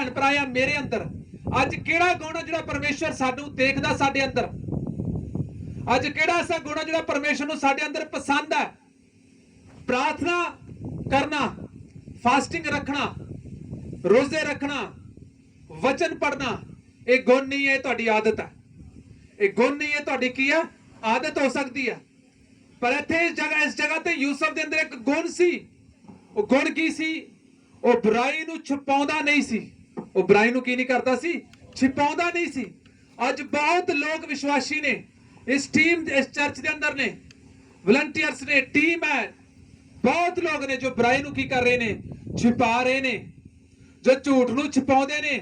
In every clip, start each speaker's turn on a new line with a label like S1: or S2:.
S1: भैन भरा आ मेरे अंदर अज किहड़ा गुण जिहड़ा परमेश्वर सानू देखदा साडे अंदर अज किहड़ा ऐसा गुण जिहड़ा परमेश्वर नू साडे अंदर पसंद है प्रार्थना करना फास्टिंग रखना रोजे रखना वचन पढ़ना ये गुण नहीं है तुहाडी आदत है ये गुण नहीं है तुहाडी की है आदत हो सकती है पर इत्थे इस जगह ते यूसुफ दे अंदर एक गुण सी वो गुण की सी वो बुराई नू छुपाउंदा नहीं सी वो बुराई नू की नहीं करता सी छिपाउंदा नहीं सी अज बहुत लोग विश्वासी ने इस टीम इस चर्च के अंदर ने वलंटियर्स ने टीम है बहुत लोग ने जो बुराई नू की कर रहे ने छिपा रहे ने जो झूठ नू छिपाउंदे ने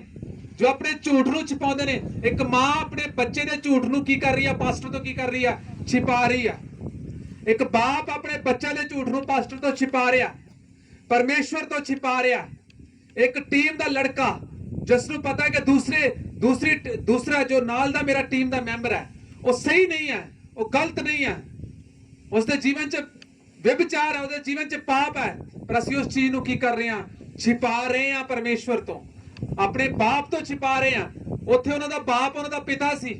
S1: जो अपने झूठ नू छिपाउंदे ने एक मां अपने बच्चे दे झूठ नू की कर रही है पास्टर तो की कर रही है छिपा रही है एक बाप अपने बच्चे दे झूठ नू पास्टर तो छिपा रहा परमेश्वर तो छिपा रहा एक टीम दा लड़का जिसनू पता है कि दूसरा जो नाल दा मेरा टीम दा मैंबर है वो सही नहीं है वो गलत नहीं है उसके जीवन च व्यभिचार है उसके जीवन च पाप है पर असं उस चीज नू की कर रहे हैं छिपा रहे हैं परमेश्वर तो अपने बाप तो छिपा रहे हैं उत्थे उन्हां दा बाप उन्हां दा पिता सी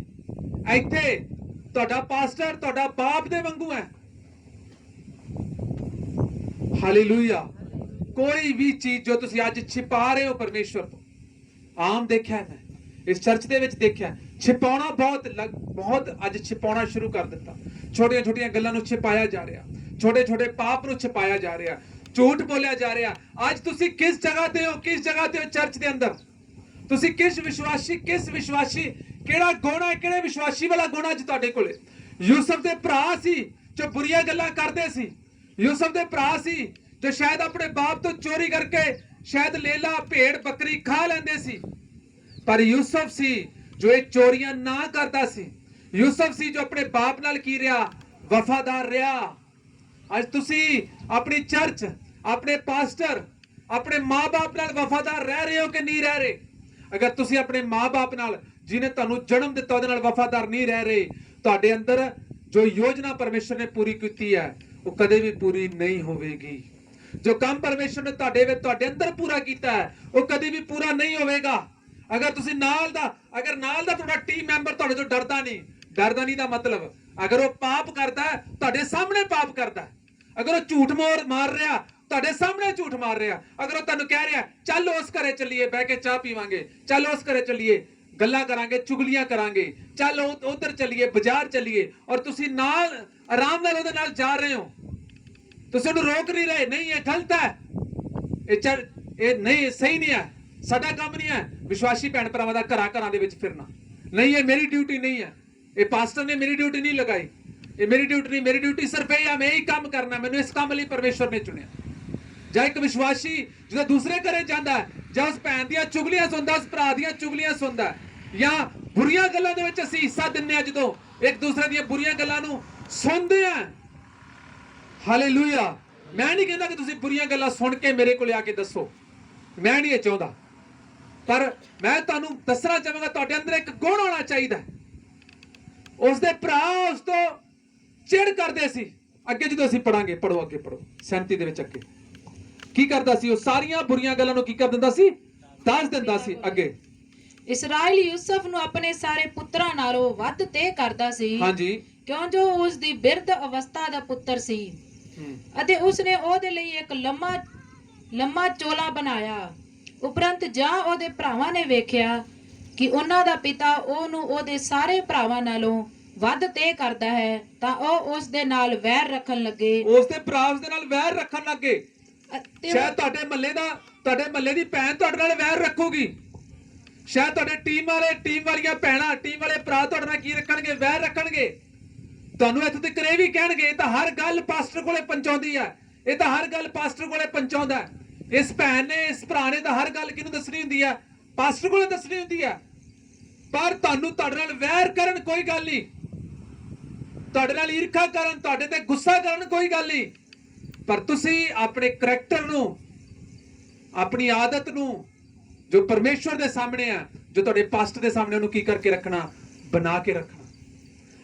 S1: इत्थे तुहाडा पास्टर तुहाडा बाप दे वांगू है हालेलुया कोई भी चीज जो तुसी अज छिपा रहे हो परमेश्वर तो आम देखा है मैं इस चर्च दे विच देखा छिपाउणा बहुत अज छिपाउणा शुरू कर दिता छोटिया छोटिया गल्लां नू छिपाया जा रहा छोटे छोटे पाप नू छिपाया जा रहा झूठ बोलिया जा रहा अज तुसी किस जगह ते हो चर्च दे अंदर तुसी किस विश्वासी केड़ा गुण है केड़े विश्वासी वाला गुण अज तुहाडे कोले यूसुफ दे भरा सी जो बुरियां गल्लां करदे सी यूसुफ दे भरा सी जो शायद अपने बाप तो चोरी करके शायद लेला भेड़ बकरी खा लेंदे सी पर यूसुफ सी जो ये चोरियां ना करता सी यूसुफ सी जो अपने बाप नाल की रहा वफादार रहा आज तुसी अपनी चर्च अपने पास्टर अपने माँ बाप नाल वफादार रह रहे हो कि नहीं रह रहे अगर तुसी अपने माँ बाप नाल जिन्हें तुहानू जन्म दिता उहदे नाल वफादार नहीं रह रहे तुहाडे अंदर जो योजना परमेश्वर ने पूरी की है वो कदे भी पूरी नहीं होगी जो काम परमेश्वर ने तुहाडे अंदर पूरा किया है वो कभी भी पूरा नहीं होगा अगर तुसी नाल दा तुहाडा टीम मैंबर तुहाडे तो डरदा नहीं दा मतलब अगर वो पाप करता है तुहाडे सामने पाप करता है अगर वो झूठ मार रहा तुहाडे सामने झूठ मार रहा अगर वो तुहानू कह रहा चल उस घरे चलिए बह के चाह पीवांगे चल उस घरे चलिए गल्लां करांगे चुगलियां करांगे चल उधर चलिए बाजार चलिए और तुसी नाल आराम नाल उहदे नाल जा रहे हो तुसी उहनू रोक नहीं रहे नहीं ये गलत है ये नहीं सही नहीं है साडा काम नहीं है विश्वासी भैन भरावां दा घरां दे विच फिरना नहीं ये मेरी ड्यूटी नहीं है ये पास्टर ने मेरी ड्यूटी नहीं लगाई ये मेरी ड्यूटी नहीं मेरी ड्यूटी सिर्फ यही है मैं यही काम करना मैंने इस काम लई परमेश्वर ने चुनिया जां एक विश्वासी जो दूसरे घरे जांदा है जां उस भैन दियां चुगलियां सुनदा उस भरा दियां चुगलियां सुनदा या बुरियां गल्लां दे विच असीं हिस्सा दिन्ने आ जदों एक दूसरे दियां बुरियां गल्लां नू सुनदे आ हालेलुया मैं नहीं कहता कि तुसीं बुरियां गल्लां सुन के मेरे कोल आके दसो मैं नहीं चाहता पर मैं तुहानू दसना चाहांगा तुहाडे अंदर एक गुण होना चाहिए उसदे भरा उस तो चिड़ करदे सी अगे जो असीं पढ़ांगे पढ़ो अगे पढ़ो 37 दे विच अगे की करदा सी वो सारियां बुरियां गल्लां नू की कर दिंदा सी दस दिंदा सी अगे
S2: इस्राएल यूसुफ नू अपने सारे पुत्रां नालों वध ते करदा सी
S1: हां जी
S2: क्यों जो उस दी बिरध अवस्था दा पुत्र सी ਅਤੇ ਉਸਨੇ ਉਹਦੇ ਲਈ ਇੱਕ ਲੰਮਾ ਚੋਲਾ ਬਣਾਇਆ ਉਪਰੰਤ ਜਾਂ ਉਹਦੇ ਭਰਾਵਾਂ ਨੇ ਵੇਖਿਆ ਕਿ ਉਹਨਾਂ ਦਾ ਪਿਤਾ ਉਹਨੂੰ ਉਹਦੇ ਸਾਰੇ ਭਰਾਵਾਂ ਨਾਲੋਂ ਵੱਧ ਤੇ ਕਰਦਾ ਹੈ ਤਾਂ ਉਹ ਉਸ ਦੇ ਨਾਲ ਵੈਰ ਰੱਖਣ ਲੱਗੇ
S1: ਉਸ ਦੇ ਭਰਾ ਉਸ ਦੇ ਨਾਲ ਵੈਰ ਰੱਖਣ ਲੱਗੇ ਸ਼ਾਇਦ ਤੁਹਾਡੇ ਮਹੱਲੇ ਦੀ ਭੈਣ ਤੁਹਾਡੇ ਨਾਲ ਵੈਰ ਰੱਖੂਗੀ ਸ਼ਾਇਦ ਤੁਹਾਡੇ ਟੀਮ ਵਾਲੀਆਂ ਭੈਣਾਂ ਟੀਮ ਵਾਲੇ ਭਰਾ ਤੁਹਾਡੇ ਨਾਲ ਕੀ ਰੱਖਣਗੇ ਵੈਰ ਰੱਖਣਗੇ ਤੁਹਾਨੂੰ ਇੱਥੇ ਤੱਕ ਇਹ ਵੀ ਕਹਿਣਗੇ ਇਹ ਤਾਂ ਹਰ ਗੱਲ ਪਾਸਟਰ ਕੋਲੇ ਪਹੁੰਚਾਉਂਦੀ ਹੈ ਇਹ ਤਾਂ ਹਰ ਗੱਲ ਪਾਸਟਰ ਕੋਲੇ ਪਹੁੰਚਾਉਂਦਾ ਇਸ ਭੈਣ ਨੇ ਇਸ ਭਰਾ ਨੇ ਤਾਂ ਹਰ ਗੱਲ ਕਿਹਨੂੰ ਦੱਸਣੀ ਹੁੰਦੀ ਹੈ ਪਾਸਟਰ ਕੋਲੇ ਦੱਸਣੀ ਹੁੰਦੀ ਹੈ ਪਰ ਤੁਹਾਨੂੰ ਤੁਹਾਡੇ ਨਾਲ ਵੈਰ ਕਰਨ ਕੋਈ ਗੱਲ ਨਹੀਂ ਤੁਹਾਡੇ ਨਾਲ ਈਰਖਾ ਕਰਨ ਤੁਹਾਡੇ ਤੇ ਗੁੱਸਾ ਕਰਨ ਕੋਈ ਗੱਲ ਨਹੀਂ ਪਰ ਤੁਸੀਂ ਆਪਣੇ ਕਰੈਕਟਰ ਨੂੰ ਆਪਣੀ ਆਦਤ ਨੂੰ ਜੋ ਪਰਮੇਸ਼ਵਰ ਦੇ ਸਾਹਮਣੇ ਆ ਜੋ ਤੁਹਾਡੇ ਪਾਸਟਰ ਦੇ ਸਾਹਮਣੇ ਉਹਨੂੰ ਕੀ ਕਰਕੇ ਰੱਖਣਾ ਬਣਾ ਕੇ ਰੱਖਣਾ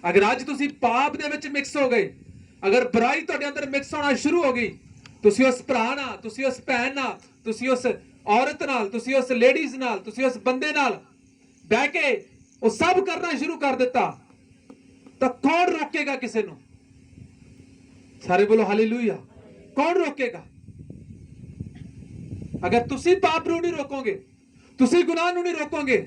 S1: अगर अज तुसी पाप दे विच मिक्स हो गए अगर बुराई तुहाडे अंदर मिक्स होना शुरू हो गई तुसी उस भरा ना तुसी उस भैन ना तुसी उस ਔਰਤ ਨਾਲ, ਤੁਸੀਂ ਉਸ ਲੇਡੀਜ਼ ਨਾਲ, ਤੁਸੀਂ ਉਸ ਬੰਦੇ ਨਾਲ ਬਹਿ ਕੇ ਉਹ ਸਭ ਕਰਨਾ ਸ਼ੁਰੂ ਕਰ ਦਿੱਤਾ, ਤਾਂ ਕੌਣ ਰੋਕੇਗਾ ਕਿਸੇ ਨੂੰ? ਸਾਰੇ ਬੋਲੋ ਹਾਲੇਲੂਇਆ। ਕੌਣ ਰੋਕੇਗਾ? ਅਗਰ ਤੁਸੀਂ ਪਾਪ ਨੂੰ ਨਹੀਂ ਰੋਕੋਗੇ, ਤੁਸੀਂ ਗੁਨਾਹ ਨੂੰ ਨਹੀਂ ਰੋਕੋਗੇ,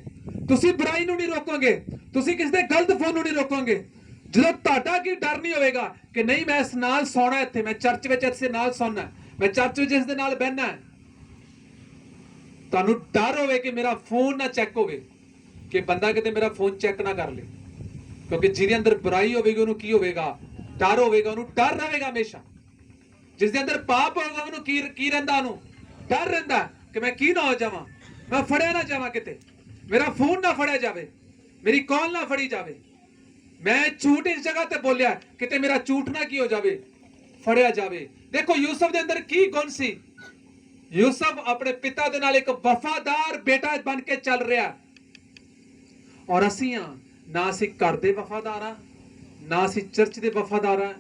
S1: ਤੁਸੀਂ ਬੁਰਾਈ ਨੂੰ ਨਹੀਂ ਰੋਕੋਗੇ, ਤੁਸੀਂ ਕਿਸੇ ਦੇ ਗਲਤ ਫੋਨ ਨੂੰ ਨਹੀਂ ਰੋਕੋਗੇ, ਜਦੋਂ ਤੁਹਾਡਾ ਕੀ ਡਰ ਨਹੀਂ ਹੋਵੇਗਾ ਕਿ ਨਹੀਂ ਮੈਂ ਇਸ ਨਾਲ ਸੌਣਾ, ਇੱਥੇ ਮੈਂ ਚਰਚ ਵਿੱਚ ਇਸ ਦੇ ਨਾਲ ਸੌਣਾ, ਮੈਂ ਚਰਚ ਵਿੱਚ ਇਸ ਦੇ ਨਾਲ ਬਹਿਣਾ, ਤੁਹਾਨੂੰ ਡਰ ਹੋਵੇ ਕਿ ਮੇਰਾ ਫੋਨ ਨਾ ਚੈੱਕ ਹੋਵੇ, ਕਿ ਬੰਦਾ ਕਿਤੇ ਮੇਰਾ ਫੋਨ ਚੈੱਕ ਨਾ ਕਰ ਲੇ, ਕਿਉਂਕਿ ਜਿਹਦੇ ਅੰਦਰ ਬੁਰਾਈ ਹੋਵੇਗੀ ਉਹਨੂੰ ਕੀ ਹੋਵੇਗਾ? ਡਰ ਹੋਵੇਗਾ, ਉਹਨੂੰ ਡਰ ਰਹੇਗਾ ਹਮੇਸ਼ਾ। ਜਿਸ ਦੇ ਅੰਦਰ ਪਾਪ ਹੋਵੇਗਾ ਉਹਨੂੰ ਕੀ ਰਹਿੰਦਾ? ਉਹਨੂੰ ਡਰ ਰਹਿੰਦਾ ਕਿ ਮੈਂ ਕੀ ਨਾ ਹੋ ਜਾਵਾਂ, ਮੈਂ ਫੜਿਆ ਨਾ ਜਾਵਾਂ, ਕਿਤੇ ਮੇਰਾ ਫੋਨ ਨਾ ਫੜਿਆ ਜਾਵੇ, ਮੇਰੀ ਕਾਲ ਨਾ ਫੜੀ ਜਾਵੇ, ਮੈਂ ਝੂਠ ਇਸ ਜਗ੍ਹਾ ਤੇ ਬੋਲਿਆ ਕਿਤੇ ਮੇਰਾ ਝੂਠ ਨਾ ਕੀ ਹੋ ਜਾਵੇ, ਫੜਿਆ ਜਾਵੇ। ਦੇਖੋ ਯੂਸਫ ਦੇ ਅੰਦਰ ਕੀ ਗੁਣ ਸੀ? ਯੂਸਫ ਆਪਣੇ ਪਿਤਾ ਦੇ ਨਾਲ ਇੱਕ ਵਫਾਦਾਰ ਬੇਟਾ ਬਣ ਕੇ ਚੱਲ ਰਿਹਾ, ਔਰ ਅਸੀਂ ਆ ਨਾ ਅਸੀਂ ਘਰ ਦੇ ਵਫਾਦਾਰ ਹਾਂ, ਨਾ ਅਸੀਂ ਚਰਚ ਦੇ ਵਫਾਦਾਰ ਹਾਂ,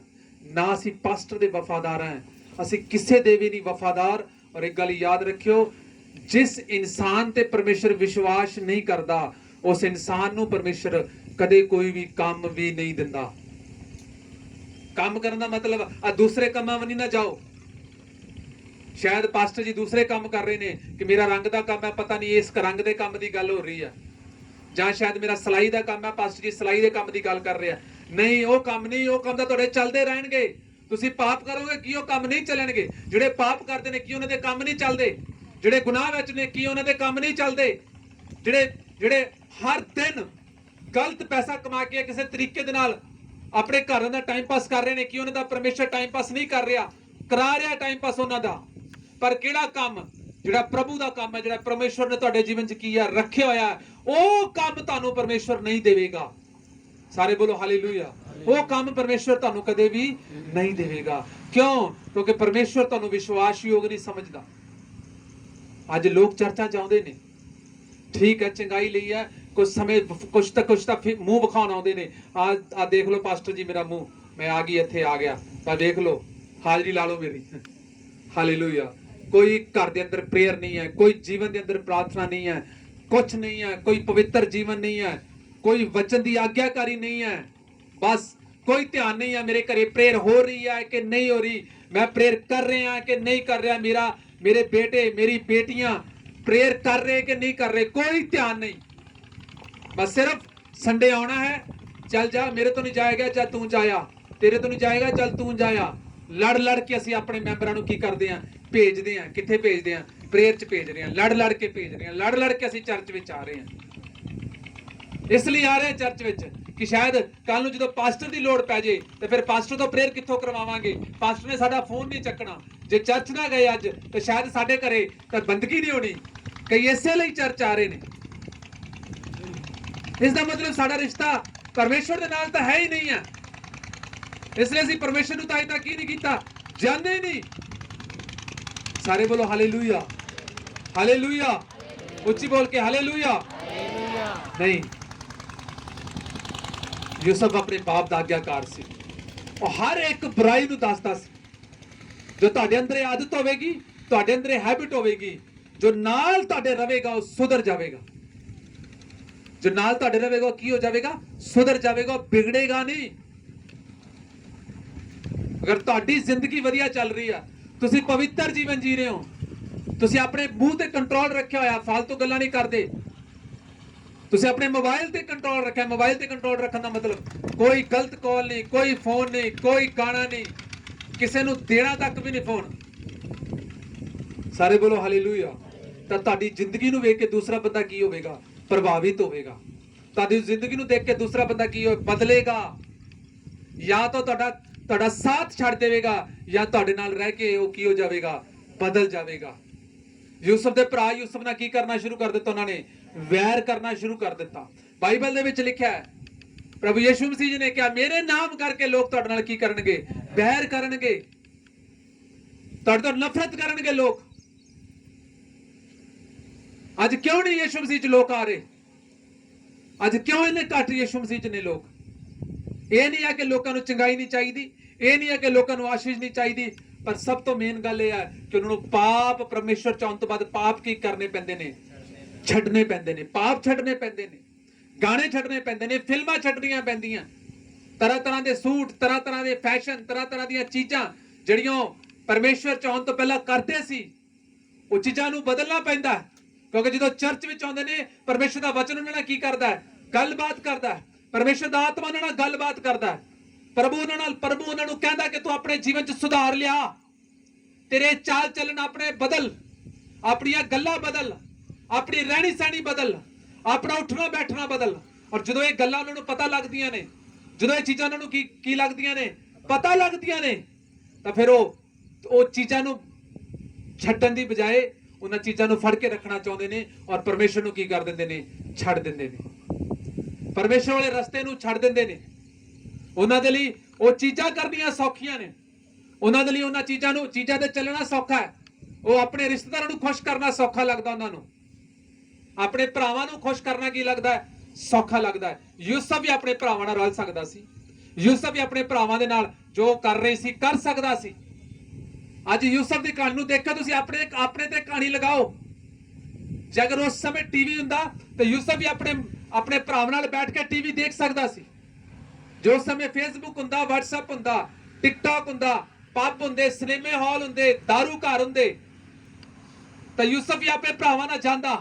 S1: ਨਾ ਅਸੀਂ ਪਾਸਟਰ ਦੇ ਵਫਾਦਾਰ ਹਾਂ, ਅਸੀਂ ਕਿਸੇ ਦੇ ਵੀ ਨਹੀਂ ਵਫਾਦਾਰ। ਔਰ ਇੱਕ ਗੱਲ ਯਾਦ ਰੱਖਿਓ, ਜਿਸ ਇਨਸਾਨ ਤੇ ਪਰਮੇਸ਼ਰ ਵਿਸ਼ਵਾਸ ਨਹੀਂ ਕਰਦਾ ਉਸ ਇਨਸਾਨ ਨੂੰ ਪਰਮੇਸ਼ਰ ਕਦੇ ਕੋਈ ਵੀ ਕੰਮ ਵੀ ਨਹੀਂ ਦਿੰਦਾ। ਕੰਮ ਕਰਨ ਦਾ ਮਤਲਬ ਆ ਦੂਸਰੇ ਕੰਮਾਂ ਵੱਲ ਨਾ ਜਾਓ। ਸ਼ਾਇਦ ਪਾਸਟਰ ਜੀ ਦੂਸਰੇ ਕੰਮ ਕਰ ਰਹੇ ਨੇ ਕਿ ਮੇਰਾ ਰੰਗ ਦਾ ਕੰਮ ਹੈ, ਪਤਾ ਨਹੀਂ ਇਸ ਰੰਗ ਦੇ ਕੰਮ ਦੀ ਗੱਲ ਹੋ ਰਹੀ ਹੈ, ਜਾਂ ਸ਼ਾਇਦ ਮੇਰਾ ਸਿਲਾਈ ਦਾ ਕੰਮ ਹੈ, ਪਾਸਟਰ ਜੀ ਸਿਲਾਈ ਦੇ ਕੰਮ ਦੀ ਗੱਲ ਕਰ ਰਿਹਾ। ਨਹੀਂ, ਉਹ ਕੰਮ ਨਹੀਂ, ਉਹ ਕੰਮ ਤਾਂ ਤੁਹਾਡੇ ਚੱਲਦੇ ਰਹਿਣਗੇ। ਤੁਸੀਂ ਪਾਪ ਕਰੋਗੇ ਕੀ ਉਹ ਕੰਮ ਨਹੀਂ ਚੱਲਣਗੇ? ਜਿਹੜੇ ਪਾਪ ਕਰਦੇ ਨੇ ਕੀ ਉਹਨਾਂ ਦੇ ਕੰਮ ਨਹੀਂ ਚੱਲਦੇ? ਜਿਹੜੇ ਗੁਨਾਹ ਵਿੱਚ ਨੇ ਕੀ ਉਹਨਾਂ ਦੇ ਕੰਮ ਨਹੀਂ ਚੱਲਦੇ? ਜਿਹੜੇ ਹਰ ਦਿਨ ਗਲਤ ਪੈਸਾ ਕਮਾ ਕੇ ਕਿਸੇ ਤਰੀਕੇ ਦੇ ਨਾਲ ਆਪਣੇ ਘਰਾਂ ਦਾ ਟਾਈਮ ਪਾਸ ਕਰ ਰਹੇ ਨੇ ਕੀ ਉਹਨਾਂ ਦਾ ਪਰਮੇਸ਼ਰ ਟਾਈਮ ਪਾਸ ਨਹੀਂ ਕਰ ਰਿਹਾ? ਕਰਾ ਰਿਹਾ ਟਾਈਮ ਪਾਸ ਉਹਨਾਂ ਦਾ। ਪਰ ਕਿਹੜਾ ਕੰਮ ਜਿਹੜਾ ਪ੍ਰਭੂ ਦਾ ਕੰਮ ਹੈ, ਜਿਹੜਾ ਪਰਮੇਸ਼ਰ ਨੇ ਤੁਹਾਡੇ ਜੀਵਨ 'ਚ ਕੀ ਹੈ ਰੱਖਿਆ ਹੋਇਆ, ਉਹ ਕੰਮ ਤੁਹਾਨੂੰ ਪਰਮੇਸ਼ਰ ਨਹੀਂ ਦੇਵੇਗਾ। ਸਾਰੇ ਬੋਲੋ ਹਾਲੇਲੂਇਆ। ਉਹ ਕੰਮ ਪਰਮੇਸ਼ਰ ਤੁਹਾਨੂੰ ਕਦੇ ਵੀ ਨਹੀਂ ਦੇਵੇਗਾ। ਕਿਉਂ? ਕਿਉਂਕਿ ਪਰਮੇਸ਼ਰ ਤੁਹਾਨੂੰ ਵਿਸ਼ਵਾਸਯੋਗ ਨਹੀਂ ਸਮਝਦਾ। ਅੱਜ ਲੋਕ ਚਰਚਾ ਚਾਹੁੰਦੇ ਨੇ, ਠੀਕ ਹੈ, ਚੰਗਾਈ ਲਈ ਹੈ, ਕੁਝ ਸਮੇਂ ਕੁਛ ਤਾਂ ਮੂੰਹ ਵਿਖਾਉਣ ਆਉਂਦੇ ਨੇ। ਆ ਦੇਖ ਲਓ ਪਾਸਟਰ ਜੀ ਮੇਰਾ ਮੂੰਹ, ਮੈਂ ਆ ਗਈ, ਇੱਥੇ ਆ ਗਿਆ, ਤਾਂ ਦੇਖ ਲਓ, ਹਾਜ਼ਰੀ ਲਾ ਲਓ ਮੇਰੀ। ਹਾਲੇਲੂਇਆ। ਕੋਈ ਘਰ ਦੇ ਅੰਦਰ ਪ੍ਰੇਅਰ ਨਹੀਂ ਹੈ, ਕੋਈ ਜੀਵਨ ਦੇ ਅੰਦਰ ਪ੍ਰਾਰਥਨਾ ਨਹੀਂ ਹੈ, ਕੁਛ ਨਹੀਂ ਹੈ, ਕੋਈ ਪਵਿੱਤਰ ਜੀਵਨ ਨਹੀਂ ਹੈ, ਕੋਈ ਵਚਨ ਦੀ ਆਗਿਆਕਾਰੀ ਨਹੀਂ ਹੈ, ਬਸ ਕੋਈ ਧਿਆਨ ਨਹੀਂ ਹੈ ਮੇਰੇ ਘਰੇ ਪ੍ਰੇਅਰ ਹੋ ਰਹੀ ਹੈ ਕਿ ਨਹੀਂ ਹੋ ਰਹੀ, ਮੈਂ ਪ੍ਰੇਅਰ ਕਰ ਰਿਹਾ ਕਿ ਨਹੀਂ ਕਰ ਰਿਹਾ, ਮੇਰੇ ਬੇਟੇ ਮੇਰੀ ਬੇਟੀਆਂ ਪ੍ਰੇਅਰ ਕਰ ਰਹੇ ਕਿ ਨਹੀਂ ਕਰ ਰਹੇ, ਕੋਈ ਧਿਆਨ ਨਹੀਂ। ਬਸ ਸਿਰਫ ਸੰਡੇ ਆਉਣਾ ਹੈ, ਚੱਲ ਜਾ, ਮੇਰੇ ਤੋਂ ਨਹੀਂ ਜਾਏਗਾ, ਚੱਲ ਤੂੰ ਜਾਇਆ, ਤੇਰੇ ਤੋਂ ਨਹੀਂ ਜਾਏਗਾ, ਚੱਲ ਤੂੰ ਜਾਇਆ। ਲੜ ਕੇ ਅਸੀਂ ਆਪਣੇ ਮੈਂਬਰਾਂ ਨੂੰ ਕੀ ਕਰਦੇ ਹਾਂ? ਭੇਜਦੇ ਹਾਂ। ਕਿੱਥੇ ਭੇਜਦੇ ਹਾਂ? ਪ੍ਰੇਅਰ 'ਚ ਭੇਜ ਰਹੇ ਹਾਂ, ਲੜ ਕੇ ਭੇਜ ਰਹੇ ਹਾਂ, ਲੜ ਕੇ ਅਸੀਂ ਚਰਚ ਵਿੱਚ ਆ ਰਹੇ ਹਾਂ। ਇਸ ਲਈ ਆ ਰਹੇ ਹਾਂ ਚਰਚ ਵਿੱਚ ਕਿ ਸ਼ਾਇਦ ਕੱਲ ਨੂੰ ਜਦੋਂ ਪਾਸਟਰ ਦੀ ਲੋੜ ਪੈ ਜੇ ਤੇ ਫਿਰ ਪਾਸਟਰ ਤੋਂ ਪ੍ਰੇਅਰ ਕਿੱਥੋਂ ਕਰਵਾਵਾਂਗੇ? ਪਾਸਟਰ ਨੇ ਸਾਡਾ ਫੋਨ ਨਹੀਂ ਚੱਕਣਾ। ਜੇ ਚਰਚ ਨਾ ਗਏ ਅੱਜ ਤੇ ਸ਼ਾਇਦ ਸਾਡੇ ਘਰੇ ਤਾਂ ਬੰਦਗੀ ਨਹੀਂ ਹੋਣੀ। ਕਈ ਇਸੇ ਲਈ ਚਰਚ ਆ ਰਹੇ ਨੇ। ਇਸ ਦਾ ਮਤਲਬ ਸਾਡਾ ਰਿਸ਼ਤਾ ਪਰਮੇਸ਼ਵਰ ਦੇ ਨਾਲ ਤਾਂ ਹੈ ਹੀ ਨਹੀਂ ਹੈ। ਇਸ ਲਈ ਅਸੀਂ ਪਰਮੇਸ਼ਵਰ ਨੂੰ ਤਾਂ ਅਜੇ ਤੱਕ ਕੀ ਨਹੀਂ ਕੀਤਾ? ਜਾਣਦੇ ਹੀ ਨਹੀਂ। ਸਾਰੇ ਬੋਲੋ ਹਾਲੇਲੂਇਆ, ਹਾਲੇਲੂਇਆ, ਉੱਚੀ ਬੋਲ ਕੇ ਹਾਲੇਲੂਇਆ। ਨਹੀਂ, ਯੂਸਫ ਆਪਣੇ ਬਾਪ ਦਾ ਆਗਿਆਕਾਰ ਸੀ। ਉਹ ਹਰ ਇੱਕ ਬੁਰਾਈ ਨੂੰ ਦੱਸਦਾ ਸੀ। ਜੋ ਤੁਹਾਡੇ ਅੰਦਰ ਇਹ ਆਦਤ ਹੋਵੇਗੀ, ਤੁਹਾਡੇ ਅੰਦਰ ਇਹ ਹੈਬਿਟ ਹੋਵੇਗੀ, ਜੋ ਨਾਲ ਤੁਹਾਡੇ ਰਹੇਗਾ ਉਹ ਸੁਧਰ ਜਾਵੇਗਾ। ਜੋ ਨਾਲ ਤੁਹਾਡੇ ਰਹੇਗਾ ਉਹ ਕੀ ਹੋ ਜਾਵੇਗਾ? ਸੁਧਰ ਜਾਵੇਗਾ, ਵਿਗੜੇਗਾ ਨਹੀਂ। ਅਗਰ ਤੁਹਾਡੀ ਜ਼ਿੰਦਗੀ ਵਧੀਆ ਚੱਲ ਰਹੀ ਆ, ਤੁਸੀਂ ਪਵਿੱਤਰ ਜੀਵਨ ਜੀ ਰਹੇ ਹੋ, ਤੁਸੀਂ ਆਪਣੇ ਮੂੰਹ ਤੇ ਕੰਟਰੋਲ ਰੱਖਿਆ ਹੋਇਆ, ਫालतू ਗੱਲਾਂ ਨਹੀਂ ਕਰਦੇ, ਤੁਸੀਂ ਆਪਣੇ ਮੋਬਾਈਲ ਤੇ ਕੰਟਰੋਲ ਰੱਖਿਆ। ਮੋਬਾਈਲ ਤੇ ਕੰਟਰੋਲ ਰੱਖਣ ਦਾ ਮਤਲਬ ਕੋਈ ਗਲਤ ਕਾਲ ਨਹੀਂ, ਕੋਈ ਫੋਨ ਨਹੀਂ, ਕੋਈ ਗਾਣਾ ਨਹੀਂ, ਕਿਸੇ ਨੂੰ ਦੇਣਾ ਤੱਕ ਵੀ ਨਹੀਂ ਫੋਨ। ਸਾਰੇ ਬੋਲੋ ਹਾਲੇਲੂਇਆ। ਤਾਂ ਤੁਹਾਡੀ ਜ਼ਿੰਦਗੀ ਨੂੰ ਵੇਖ ਕੇ ਦੂਸਰਾ ਬੰਦਾ ਕੀ ਹੋਵੇਗਾ? ਪ੍ਰਭਾਵਿਤ ਹੋਵੇਗਾ। ਤੁਹਾਡੀ ਜ਼ਿੰਦਗੀ ਨੂੰ ਦੇਖ ਕੇ ਦੂਸਰਾ ਬੰਦਾ ਕੀ ਬਦਲੇਗਾ। ਜਾਂ ਤਾਂ ਤੁਹਾਡਾ ਸਾਥ ਛੱਡ ਦੇਵੇਗਾ, ਜਾਂ ਤੁਹਾਡੇ ਨਾਲ ਰਹਿ ਕੇ ਉਹ ਕੀ ਹੋ ਜਾਵੇਗਾ? ਬਦਲ ਜਾਵੇਗਾ। ਯੂਸਫ ਦੇ ਭਰਾ ਯੂਸਫ ਨਾਲ ਕੀ ਕਰਨਾ ਸ਼ੁਰੂ ਕਰ ਦਿੱਤਾ? ਉਹਨਾਂ ਨੇ ਵੈਰ ਕਰਨਾ ਸ਼ੁਰੂ ਕਰ ਦਿੱਤਾ। ਬਾਈਬਲ ਦੇ ਵਿੱਚ ਲਿਖਿਆ ਹੈ, ਪ੍ਰਭੂ ਯਿਸੂ ਮਸੀਹ ਜੀ ਨੇ ਕਿਹਾ, ਮੇਰੇ ਨਾਮ ਕਰਕੇ ਲੋਕ ਤੁਹਾਡੇ ਨਾਲ ਕੀ ਕਰਨਗੇ? ਵੈਰ ਕਰਨਗੇ, ਤੁਹਾਡੇ ਤੋਂ ਨਫ਼ਰਤ ਕਰਨਗੇ ਲੋਕ। ਅੱਜ ਕਿਉਂ ਨਹੀਂ ਯਿਸੂ ਮਸੀਹ 'ਚ ਲੋਕ ਆ ਰਹੇ? ਅੱਜ ਕਿਉਂ ਇਹਨੇ ਘੱਟ ਯਿਸੂ ਮਸੀਹ 'ਚ ਨੇ ਲੋਕ? ਇਹ ਨਹੀਂ ਹੈ ਕਿ ਲੋਕਾਂ ਨੂੰ ਚੰਗਾਈ ਨਹੀਂ ਚਾਹੀਦੀ, ਇਹ ਨਹੀਂ ਹੈ ਕਿ ਲੋਕਾਂ ਨੂੰ ਆਸ਼ੀਸ਼ ਨਹੀਂ ਚਾਹੀਦੀ, ਪਰ ਸਭ ਤੋਂ ਮੇਨ ਗੱਲ ਇਹ ਹੈ ਕਿ ਉਹਨਾਂ ਨੂੰ ਪਾਪ ਪਰਮੇਸ਼ਰ ਚਾਹੁਣ ਤੋਂ ਬਾਅਦ ਪਾਪ ਕੀ ਕਰਨੇ ਪੈਂਦੇ ਨੇ? ਛੱਡਣੇ ਪੈਂਦੇ ਨੇ। ਪਾਪ ਛੱਡਣੇ ਪੈਂਦੇ ਨੇ, ਗਾਣੇ ਛੱਡਣੇ ਪੈਂਦੇ ਨੇ, ਫਿਲਮਾਂ ਛੱਡਣੀਆਂ ਪੈਂਦੀਆਂ, ਤਰ੍ਹਾਂ ਤਰ੍ਹਾਂ ਦੇ ਸੂਟ, ਤਰ੍ਹਾਂ ਤਰ੍ਹਾਂ ਦੇ ਫੈਸ਼ਨ, ਤਰ੍ਹਾਂ ਤਰ੍ਹਾਂ ਦੀਆਂ ਚੀਜ਼ਾਂ ਜਿਹੜੀਆਂ ਪਰਮੇਸ਼ਰ ਚਾਹੁਣ ਤੋਂ ਪਹਿਲਾਂ ਕਰਦੇ ਸੀ, ਉਹ ਚੀਜ਼ਾਂ ਨੂੰ ਬਦਲਣਾ ਪੈਂਦਾ। ਕਿਉਂਕਿ ਜਦੋਂ ਚਰਚ ਵਿੱਚ ਆਉਂਦੇ ਨੇ, ਪਰਮੇਸ਼ਰ ਦਾ ਵਚਨ ਉਹਨਾਂ ਨਾਲ ਕੀ ਕਰਦਾ ਹੈ? ਗੱਲਬਾਤ ਕਰਦਾ ਹੈ। ਪਰਮੇਸ਼ਰ ਦਾ ਆਤਮਾ ਉਹਨਾਂ ਨਾਲ ਗੱਲਬਾਤ ਕਰਦਾ ਹੈ। ਪ੍ਰਭੂ ਉਹਨਾਂ ਨੂੰ ਕਹਿੰਦਾ ਕਿ ਤੂੰ ਆਪਣੇ ਜੀਵਨ 'ਚ ਸੁਧਾਰ ਲਿਆ, ਤੇਰੇ ਚਾਲ ਚੱਲਣ ਆਪਣੇ ਬਦਲ, ਆਪਣੀਆਂ ਗੱਲਾਂ ਬਦਲ, ਆਪਣੀ ਰਹਿਣੀ ਸਹਿਣੀ ਬਦਲ, ਆਪਣਾ ਉੱਠਣਾ ਬੈਠਣਾ ਬਦਲ। ਔਰ ਜਦੋਂ ਇਹ ਗੱਲਾਂ ਉਹਨਾਂ ਨੂੰ ਪਤਾ ਲੱਗਦੀਆਂ ਨੇ, ਜਦੋਂ ਇਹ ਚੀਜ਼ਾਂ ਉਹਨਾਂ ਨੂੰ ਕੀ ਲੱਗਦੀਆਂ ਨੇ? ਪਤਾ ਲੱਗਦੀਆਂ ਨੇ, ਤਾਂ ਫਿਰ ਉਹ ਚੀਜ਼ਾਂ ਨੂੰ ਛੱਡਣ ਦੀ ਬਜਾਏ ਉਹਨਾਂ ਚੀਜ਼ਾਂ ਨੂੰ ਫੜ ਕੇ ਰੱਖਣਾ ਚਾਹੁੰਦੇ ਨੇ ਔਰ ਪਰਮੇਸ਼ਰ ਨੂੰ ਕੀ ਕਰ ਦਿੰਦੇ ਨੇ? ਛੱਡ ਦਿੰਦੇ ਨੇ। ਪਰਮੇਸ਼ਰ ਵਾਲੇ ਰਸਤੇ ਨੂੰ ਛੱਡ ਦਿੰਦੇ ਨੇ। ਉਹਨਾਂ ਦੇ ਲਈ ਉਹ ਚੀਜ਼ਾਂ ਕਰਨੀਆਂ ਸੌਖੀਆਂ ਨੇ, ਉਹਨਾਂ ਦੇ ਲਈ ਉਹਨਾਂ ਚੀਜ਼ਾਂ ਤੇ ਚੱਲਣਾ ਸੌਖਾ ਹੈ। ਉਹ ਆਪਣੇ ਰਿਸ਼ਤੇਦਾਰਾਂ ਨੂੰ ਖੁਸ਼ ਕਰਨਾ ਸੌਖਾ ਲੱਗਦਾ, ਉਹਨਾਂ ਨੂੰ ਆਪਣੇ ਭਰਾਵਾਂ ਨੂੰ ਖੁਸ਼ ਕਰਨਾ ਕੀ ਲੱਗਦਾ ਹੈ? ਸੌਖਾ ਲੱਗਦਾ ਹੈ। ਯੂਸਫ ਵੀ ਆਪਣੇ ਭਰਾਵਾਂ ਨਾਲ ਰਲ ਸਕਦਾ ਸੀ। ਯੂਸਫ ਵੀ ਆਪਣੇ ਭਰਾਵਾਂ ਦੇ ਨਾਲ ਜੋ ਕਰ ਰਹੇ ਸੀ ਕਰ ਸਕਦਾ ਸੀ। ਅੱਜ ਯੂਸਫ ਦੀ ਕਹਾਣੀ ਨੂੰ ਦੇਖੋ ਤੁਸੀਂ, ਆਪਣੇ ਤੇ ਕਹਾਣੀ ਲਗਾਓ। ਜੇ ਅਗਰ ਉਸ ਸਮੇਂ ਟੀਵੀ ਹੁੰਦਾ ਤਾਂ ਯੂਸਫ ਵੀ ਆਪਣੇ ਭਰਾਵਾਂ ਨਾਲ ਬੈਠ ਕੇ ਟੀਵੀ ਦੇਖ ਸਕਦਾ ਸੀ। ਜੋ ਸਮੇਂ ਫੇਸਬੁੱਕ ਹੁੰਦਾ, WhatsApp ਹੁੰਦਾ, ਟਿਕਟੌਕ ਹੁੰਦਾ, ਪੱਬ ਹੁੰਦੇ, ਸਿਨੇਮੇ ਹਾਲ ਹੁੰਦੇ, ਦਾਰੂ ਘਰ ਹੁੰਦੇ, ਤਾਂ ਯੂਸਫ ਵੀ ਆਪਣੇ ਭਰਾਵਾਂ ਨਾਲ ਜਾਂਦਾ।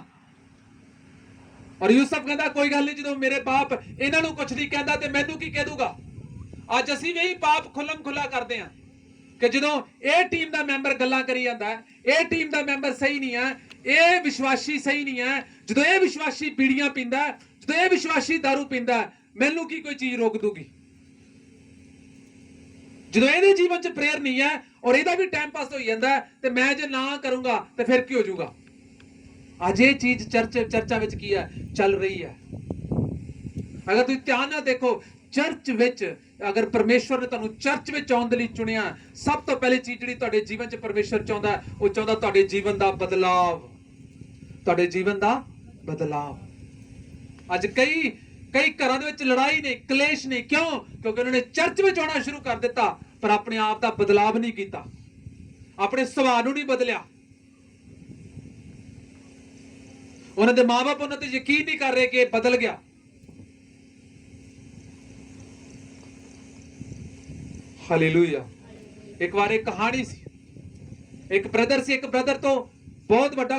S1: ਔਰ ਯੂਸਫ ਕਹਿੰਦਾ ਕੋਈ ਗੱਲ ਨਹੀਂ, ਜਦੋਂ ਮੇਰੇ ਬਾਪ ਇਹਨਾਂ ਨੂੰ ਕੁਝ ਨਹੀਂ ਕਹਿੰਦਾ ਤੇ ਮੈਨੂੰ ਕੀ ਕਹਿ ਦੂਗਾ। ਅੱਜ ਅਸੀਂ ਵੀ ਇਹੀ ਪਾਪ ਖੁੱਲਮ ਖੁੱਲਾ ਕਰਦੇ ਹਾਂ ਕਿ ਜਦੋਂ ਇਹ ਟੀਮ ਦਾ ਮੈਂਬਰ ਗੱਲਾਂ ਕਰੀ ਜਾਂਦਾ ਹੈ, ਇਹ ਟੀਮ ਦਾ ਮੈਂਬਰ ਸਹੀ ਨਹੀਂ ਹੈ, ਇਹ ਵਿਸ਼ਵਾਸੀ ਸਹੀ ਨਹੀਂ ਹੈ, ਜਦੋਂ ਇਹ ਵਿਸ਼ਵਾਸੀ ਬੀੜੀਆਂ ਪੀਂਦਾ, ਜਦੋਂ ਇਹ ਵਿਸ਼ਵਾਸੀ ਦਾਰੂ ਪੀਂਦਾ, ਮੈਨੂੰ ਕੀ ਕੋਈ ਚੀਜ਼ ਰੋਕ ਦੂਗੀ। ਜਦੋਂ ਇਹਦੇ ਜੀਵਨ 'ਚ ਪ੍ਰੇਅਰ ਨਹੀਂ ਹੈ ਔਰ ਇਹਦਾ ਵੀ ਟਾਈਮ ਪਾਸ ਹੋਈ ਜਾਂਦਾ ਤੇ ਮੈਂ ਜੇ ਨਾ ਕਰੂੰਗਾ ਤੇ ਫਿਰ ਕੀ ਹੋ ਜਾਊਗਾ। ਅੱਜ ਇਹ ਚੀਜ਼ ਚਰਚਾ ਵਿੱਚ ਕੀ ਹੈ? ਚੱਲ ਰਹੀ ਹੈ। ਅਗਰ ਤੁਸੀਂ ਧਿਆਨ ਨਾਲ ਦੇਖੋ, ਚਰਚ ਵਿੱਚ ਅਗਰ ਪਰਮੇਸ਼ਵਰ ਨੇ ਤੁਹਾਨੂੰ ਚਰਚ ਵਿੱਚ ਆਉਣ ਦੇ ਲਈ ਚੁਣਿਆ, ਸਭ ਤੋਂ ਪਹਿਲੀ ਚੀਜ਼ ਜਿਹੜੀ ਤੁਹਾਡੇ ਜੀਵਨ 'ਚ ਪਰਮੇਸ਼ਵਰ ਚਾਹੁੰਦਾ, ਉਹ ਚਾਹੁੰਦਾ ਤੁਹਾਡੇ ਜੀਵਨ ਦਾ ਬਦਲਾਵ, ਤੁਹਾਡੇ ਜੀਵਨ ਦਾ ਬਦਲਾਵ। ਅੱਜ ਕਈ ਘਰਾਂ ਦੇ ਵਿੱਚ ਲੜਾਈ ਨੇ, ਕਲੇਸ਼ ਨੇ। ਕਿਉਂ? ਕਿਉਂਕਿ ਉਹਨਾਂ ਨੇ ਚਰਚ ਵਿੱਚ ਆਉਣਾ ਸ਼ੁਰੂ ਕਰ ਦਿੱਤਾ ਪਰ ਆਪਣੇ ਆਪ ਦਾ ਬਦਲਾਵ ਨਹੀਂ ਕੀਤਾ, ਆਪਣੇ ਸੁਭਾਅ ਨੂੰ ਨਹੀਂ ਬਦਲਿਆ। ਉਹਨਾਂ ਦੇ ਮਾਂ-ਬਾਪ ਉਹਨਾਂ ਤੇ ਯਕੀਨ ਨਹੀਂ ਕਰ ਰਹੇ ਕਿ ਇਹ ਬਦਲ ਗਿਆ। ਹਾਲੇਲੂਇਆ। ਇੱਕ ਵਾਰ ਇੱਕ ਕਹਾਣੀ ਸੀ, ਇੱਕ ਬ੍ਰਦਰ ਸੀ, ਇੱਕ ਬ੍ਰਦਰ ਤੋਂ ਬਹੁਤ ਵੱਡਾ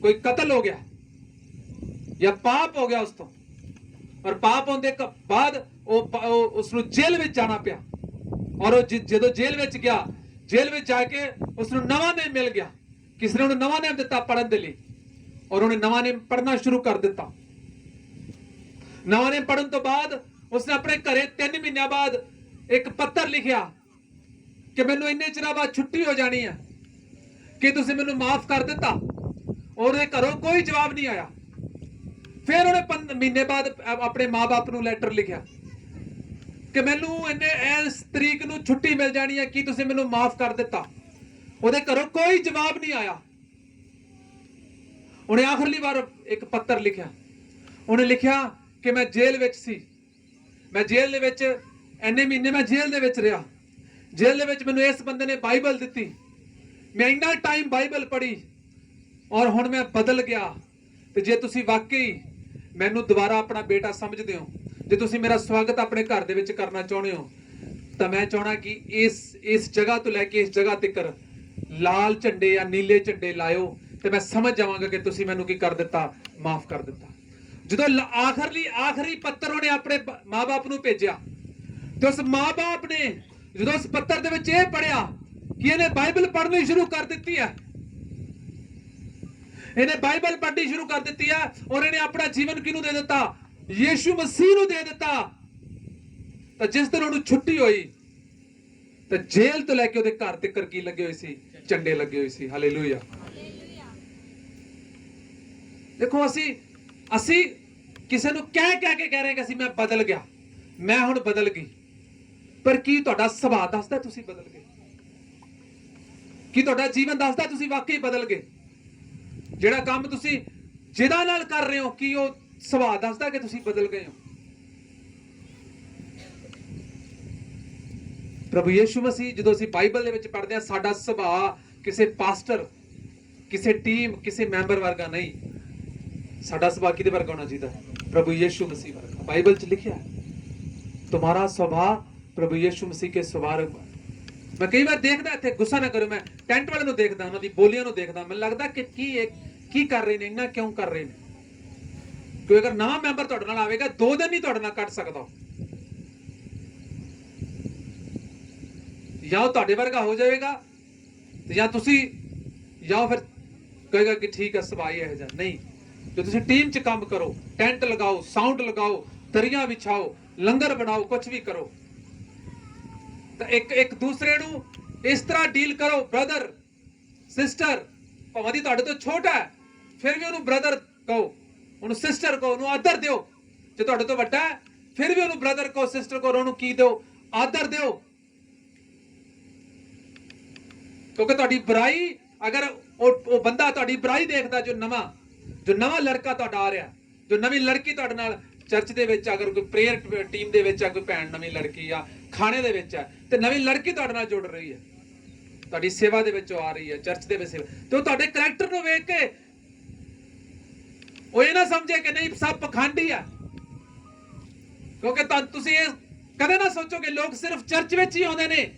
S1: ਕੋਈ ਕਤਲ ਹੋ ਗਿਆ ਜਾਂ ਪਾਪ ਹੋ ਗਿਆ ਉਸ ਤੋਂ, ਔਰ ਪਾਪ ਹੋਣ ਦੇ ਬਾਅਦ ਉਸ ਨੂੰ ਜੇਲ੍ਹ ਵਿੱਚ ਜਾਣਾ ਪਿਆ। ਔਰ ਉਹ ਜਦੋਂ ਜੇਲ੍ਹ ਵਿੱਚ ਗਿਆ, ਜੇਲ੍ਹ ਵਿੱਚ ਜਾ ਕੇ ਉਸ ਨੂੰ ਨਵਾਂ ਨੇਮ ਮਿਲ ਗਿਆ। ਕਿਸੇ ਨੇ ਉਹਨੂੰ ਨਵਾਂ ਨੇਮ ਦਿੱਤਾ ਪੜ੍ਹਨ ਦੇ ਲਈ ਔਰ ਉਹਨੇ ਨਵਾਂ ਨੇਮ ਪੜ੍ਹਨਾ ਸ਼ੁਰੂ ਕਰ ਦਿੱਤਾ। ਨਵਾਂ ਨੇਮ ਪੜ੍ਹਨ ਤੋਂ ਬਾਅਦ ਉਸਨੇ ਆਪਣੇ ਘਰੇ 3 ਮਹੀਨਿਆਂ ਬਾਅਦ ਇੱਕ ਪੱਤਰ ਲਿਖਿਆ ਕਿ ਮੈਨੂੰ ਇੰਨੇ ਚਿਰਾਂ ਬਾਅਦ ਛੁੱਟੀ ਹੋ ਜਾਣੀ ਹੈ, ਕਿ ਤੁਸੀਂ ਮੈਨੂੰ ਮਾਫ ਕਰ ਦਿੱਤਾ। ਉਹਦੇ ਘਰੋਂ ਕੋਈ ਜਵਾਬ ਨਹੀਂ ਆਇਆ। ਫਿਰ ਉਹਨੇ 5 ਮਹੀਨੇ ਬਾਅਦ ਆਪਣੇ ਮਾਂ-ਬਾਪ ਨੂੰ ਲੈਟਰ ਲਿਖਿਆ ਕਿ ਮੈਨੂੰ ਇਸ ਤਰੀਕ ਨੂੰ ਛੁੱਟੀ ਮਿਲ ਜਾਣੀ ਹੈ, ਕੀ ਤੁਸੀਂ ਮੈਨੂੰ ਮਾਫ ਕਰ ਦਿੱਤਾ। ਉਹਦੇ ਘਰੋਂ ਕੋਈ ਜਵਾਬ ਨਹੀਂ ਆਇਆ। ਉਹਨੇ ਆਖਰੀ ਵਾਰ ਇੱਕ ਪੱਤਰ ਲਿਖਿਆ। ਉਹਨੇ ਲਿਖਿਆ ਕਿ ਮੈਂ ਜੇਲ੍ਹ ਵਿੱਚ ਸੀ, ਮੈਂ ਜੇਲ੍ਹ ਦੇ ਵਿੱਚ ਇੰਨੇ ਮਹੀਨੇ ਮੈਂ ਜੇਲ੍ਹ ਦੇ ਵਿੱਚ ਰਿਹਾ। ਜੇਲ੍ਹ ਦੇ ਵਿੱਚ ਮੈਨੂੰ ਇਸ ਬੰਦੇ ਨੇ ਬਾਈਬਲ ਦਿੱਤੀ, ਮੈਂ ਇੰਨਾ ਟਾਈਮ ਬਾਈਬਲ ਪੜ੍ਹੀ ਔਰ ਹੁਣ ਮੈਂ ਬਦਲ ਗਿਆ। ਤੇ ਜੇ ਤੁਸੀਂ ਵਾਕਈ ਮੈਨੂੰ ਦੁਬਾਰਾ ਆਪਣਾ ਬੇਟਾ ਸਮਝਦੇ ਹੋ, ਜੇ ਤੁਸੀਂ ਮੇਰਾ ਸਵਾਗਤ ਆਪਣੇ ਘਰ ਦੇ ਵਿੱਚ ਕਰਨਾ ਚਾਹੁੰਦੇ ਹੋ, ਤਾਂ ਮੈਂ ਚਾਹਣਾ ਕਿ ਇਸ ਜਗ੍ਹਾ ਤੋਂ ਲੈ ਕੇ ਇਸ ਜਗ੍ਹਾ ਤੱਕ ਲਾਲ ਝੰਡੇ ਜਾਂ ਨੀਲੇ ਝੰਡੇ ਲਾਇਓ ਤੇ ਮੈਂ ਸਮਝ ਜਾਵਾਂਗਾ ਕਿ ਤੁਸੀਂ ਮੈਨੂੰ ਕੀ ਕਰ ਦਿੱਤਾ? ਮਾਫ ਕਰ ਦਿੱਤਾ। ਜਦੋਂ ਆਖਰੀ ਪੱਤਰ ਉਹਨੇ ਆਪਣੇ ਮਾਂ-ਬਾਪ ਨੂੰ ਭੇਜਿਆ ਤੇ ਉਸ ਮਾਂ-ਬਾਪ ਨੇ ਜਦੋਂ ਉਸ ਪੱਤਰ ਦੇ ਵਿੱਚ ਇਹ ਪੜਿਆ ਕਿ ਇਹਨੇ ਬਾਈਬਲ ਪੜ੍ਹਨੀ ਸ਼ੁਰੂ ਕਰ ਦਿੱਤੀ ਹੈ, ਇਹਨੇ ਬਾਈਬਲ ਪੜ੍ਹਨੀ ਸ਼ੁਰੂ ਕਰ ਦਿੱਤੀ ਹੈ ਔਰ ਇਹਨੇ ਆਪਣਾ ਜੀਵਨ ਕਿਹਨੂੰ ਦੇ ਦਿੱਤਾ? ਯੀਸ਼ੂ ਮਸੀਹ ਨੂੰ ਦੇ ਦਿੱਤਾ। ਤਾਂ ਜਿਸ ਦਿਨ ਉਹਨੂੰ ਛੁੱਟੀ ਹੋਈ ਤਾਂ ਜੇਲ੍ਹ ਤੋਂ ਲੈ ਕੇ ਉਹਦੇ ਘਰ ਤੱਕ ਕੀ ਲੱਗੇ ਹੋਏ ਸੀ? ਝੰਡੇ ਲੱਗੇ ਹੋਏ ਸੀ। ਹਾਲੇਲੂਇਆ। ਦੇਖੋ ਅਸੀਂ ਕਿਸੇ ਨੂੰ ਕਹਿ ਕੇ ਕਹਿ ਰਹੇ ਕਿ ਅਸੀਂ ਮੈਂ ਬਦਲ ਗਿਆ, ਮੈਂ ਹੁਣ ਬਦਲ ਗਈ, ਪਰ ਕੀ ਤੁਹਾਡਾ ਸੁਭਾਅ ਦੱਸਦਾ ਤੁਸੀਂ ਬਦਲ ਗਏ? ਕੀ ਤੁਹਾਡਾ ਜੀਵਨ ਦੱਸਦਾ ਤੁਸੀਂ ਵਾਕਈ ਬਦਲ ਗਏ? ਜਿਹੜਾ ਕੰਮ ਤੁਸੀਂ ਜਿਹਦਾ ਨਾਲ ਕਰ ਰਹੇ ਹੋ, ਕੀ ਉਹ ਸੁਭਾਅ ਦੱਸਦਾ ਕਿ ਤੁਸੀਂ ਬਦਲ ਗਏ ਹੋ? ਪ੍ਰਭੂ ਯਿਸੂ ਮਸੀਹ, ਜਦੋਂ ਅਸੀਂ ਬਾਈਬਲ ਦੇ ਵਿੱਚ ਪੜ੍ਹਦੇ ਹਾਂ, ਸਾਡਾ ਸੁਭਾਅ ਕਿਸੇ ਪਾਸਟਰ, ਕਿਸੇ ਟੀਮ, ਕਿਸੇ ਮੈਂਬਰ ਵਰਗਾ ਨਹੀਂ। ਸਾਡਾ ਸੁਭਾਅ ਕਿਹਦੇ ਵਰਗਾ ਹੋਣਾ ਚਾਹੀਦਾ? ਪ੍ਰਭੂ ਯਿਸੂ ਮਸੀਹ ਵਰਗਾ। ਬਾਈਬਲ 'ਚ ਲਿਖਿਆ ਹੈ, तुम्हारा स्वभाव प्रभु यीशु मसीह के स्वभाव। मैं कई बार देखदा, ਇੱਥੇ ਗੁੱਸਾ ਨਾ ਕਰੋ, ਮੈਂ ਟੈਂਟ ਵਾਲੇ ਨੂੰ ਦੇਖਦਾ, ਉਹਨਾਂ ਦੀ ਬੋਲੀਆਂ ਨੂੰ ਦੇਖਦਾ, ਮੈਨੂੰ ਲੱਗਦਾ ਕਿ ਕੀ ਕਰ ਰਹੇ ਨੇ, ਇੰਨਾ ਕਿਉਂ ਕਰ ਰਹੇ ਨੇ? ਕੋਈ ਅਗਰ ਨਵਾਂ ਮੈਂਬਰ ਤੁਹਾਡੇ ਨਾਲ ਆਵੇਗਾ, 2 ਦਿਨ ਨਹੀਂ ਤੁਹਾਡੇ ਨਾਲ ਕੱਢ ਸਕਦਾ, ਜਾਂ ਉਹ ਤੁਹਾਡੇ ਵਰਗਾ ਹੋ ਜਾਵੇਗਾ, ਤੇ ਜਾਂ ਤੁਸੀਂ ਫਿਰ ਕਹੇਗਾ ਕਿ ਠੀਕ ਹੈ ਸੁਭਾਅ ਇਹ ਜਿਹਾ ਨਹੀਂ। ਜੋ ਤੁਸੀਂ ਟੀਮ 'ਚ ਕੰਮ ਕਰੋ, ਟੈਂਟ ਲਗਾਓ, ਸਾਊਂਡ ਲਗਾਓ, ਦਰੀਆਂ ਵਿਛਾਓ, ਲੰਗਰ ਬਣਾਓ, ਕੁਝ ਵੀ ਕਰੋ, ਤਾਂ ਇੱਕ ਦੂਸਰੇ ਨੂੰ ਇਸ ਤਰ੍ਹਾਂ ਡੀਲ ਕਰੋ। ਬ੍ਰਦਰ ਸਿਸਟਰ, ਭਾਵੇਂ ਦੀ ਤੁਹਾਡੇ ਤੋਂ ਛੋਟਾ ਹੈ, ਫਿਰ ਵੀ ਉਹਨੂੰ ਬ੍ਰਦਰ ਕਹੋ, ਉਹਨੂੰ ਸਿਸਟਰ ਕਹੋ, ਉਹਨੂੰ ਆਦਰ ਦਿਓ। ਜੇ ਤੁਹਾਡੇ ਤੋਂ ਵੱਡਾ ਹੈ, ਫਿਰ ਵੀ ਉਹਨੂੰ ਬ੍ਰਦਰ ਕਹੋ, ਸਿਸਟਰ ਕਹੋ, ਉਹਨੂੰ ਕੀ ਦਿਓ? ਆਦਰ ਦਿਓ। ਕਿਉਂਕਿ ਤੁਹਾਡੀ ਬੁਰਾਈ, ਅਗਰ ਉਹ ਬੰਦਾ ਤੁਹਾਡੀ ਬੁਰਾਈ ਦੇਖਦਾ, ਜੋ ਨਵਾਂ ਲੜਕਾ ਤੁਹਾਡਾ ਆ ਰਿਹਾ, ਜੋ ਨਵੀਂ ਲੜਕੀ ਤੁਹਾਡੇ ਨਾਲ ਚਰਚ ਦੇ ਵਿੱਚ, ਅਗਰ ਕੋਈ ਪ੍ਰੇਅਰ ਟੀਮ ਦੇ ਵਿੱਚ ਆ, ਕੋਈ ਭੈਣ ਨਵੀਂ ਲੜਕੀ ਆ, ਖਾਣੇ ਦੇ ਵਿੱਚ ਹੈ, ਤੇ ਨਵੀਂ ਲੜਕੀ ਤੁਹਾਡੇ ਨਾਲ ਜੁੜ ਰਹੀ ਹੈ, ਤੁਹਾਡੀ ਸੇਵਾ ਦੇ ਵਿੱਚ ਆ ਰਹੀ ਹੈ, ਚਰਚ ਦੇ ਵਿੱਚ ਸੇਵਾ, ਤੇ ਉਹ ਤੁਹਾਡੇ ਕਰੈਕਟਰ ਨੂੰ ਵੇਖ ਕੇ ਉਹ ਇਹ ਨਾ ਸਮਝੇ ਕਿ ਨਹੀਂ ਸਭ ਪਖੰਡੀ ਆ। ਕਿਉਂਕਿ ਤੁਸੀਂ ਇਹ ਕਦੇ ਨਾ ਸੋਚੋ ਕਿ ਲੋਕ ਸਿਰਫ ਚਰਚ ਵਿੱਚ ਹੀ ਆਉਂਦੇ ਨੇ।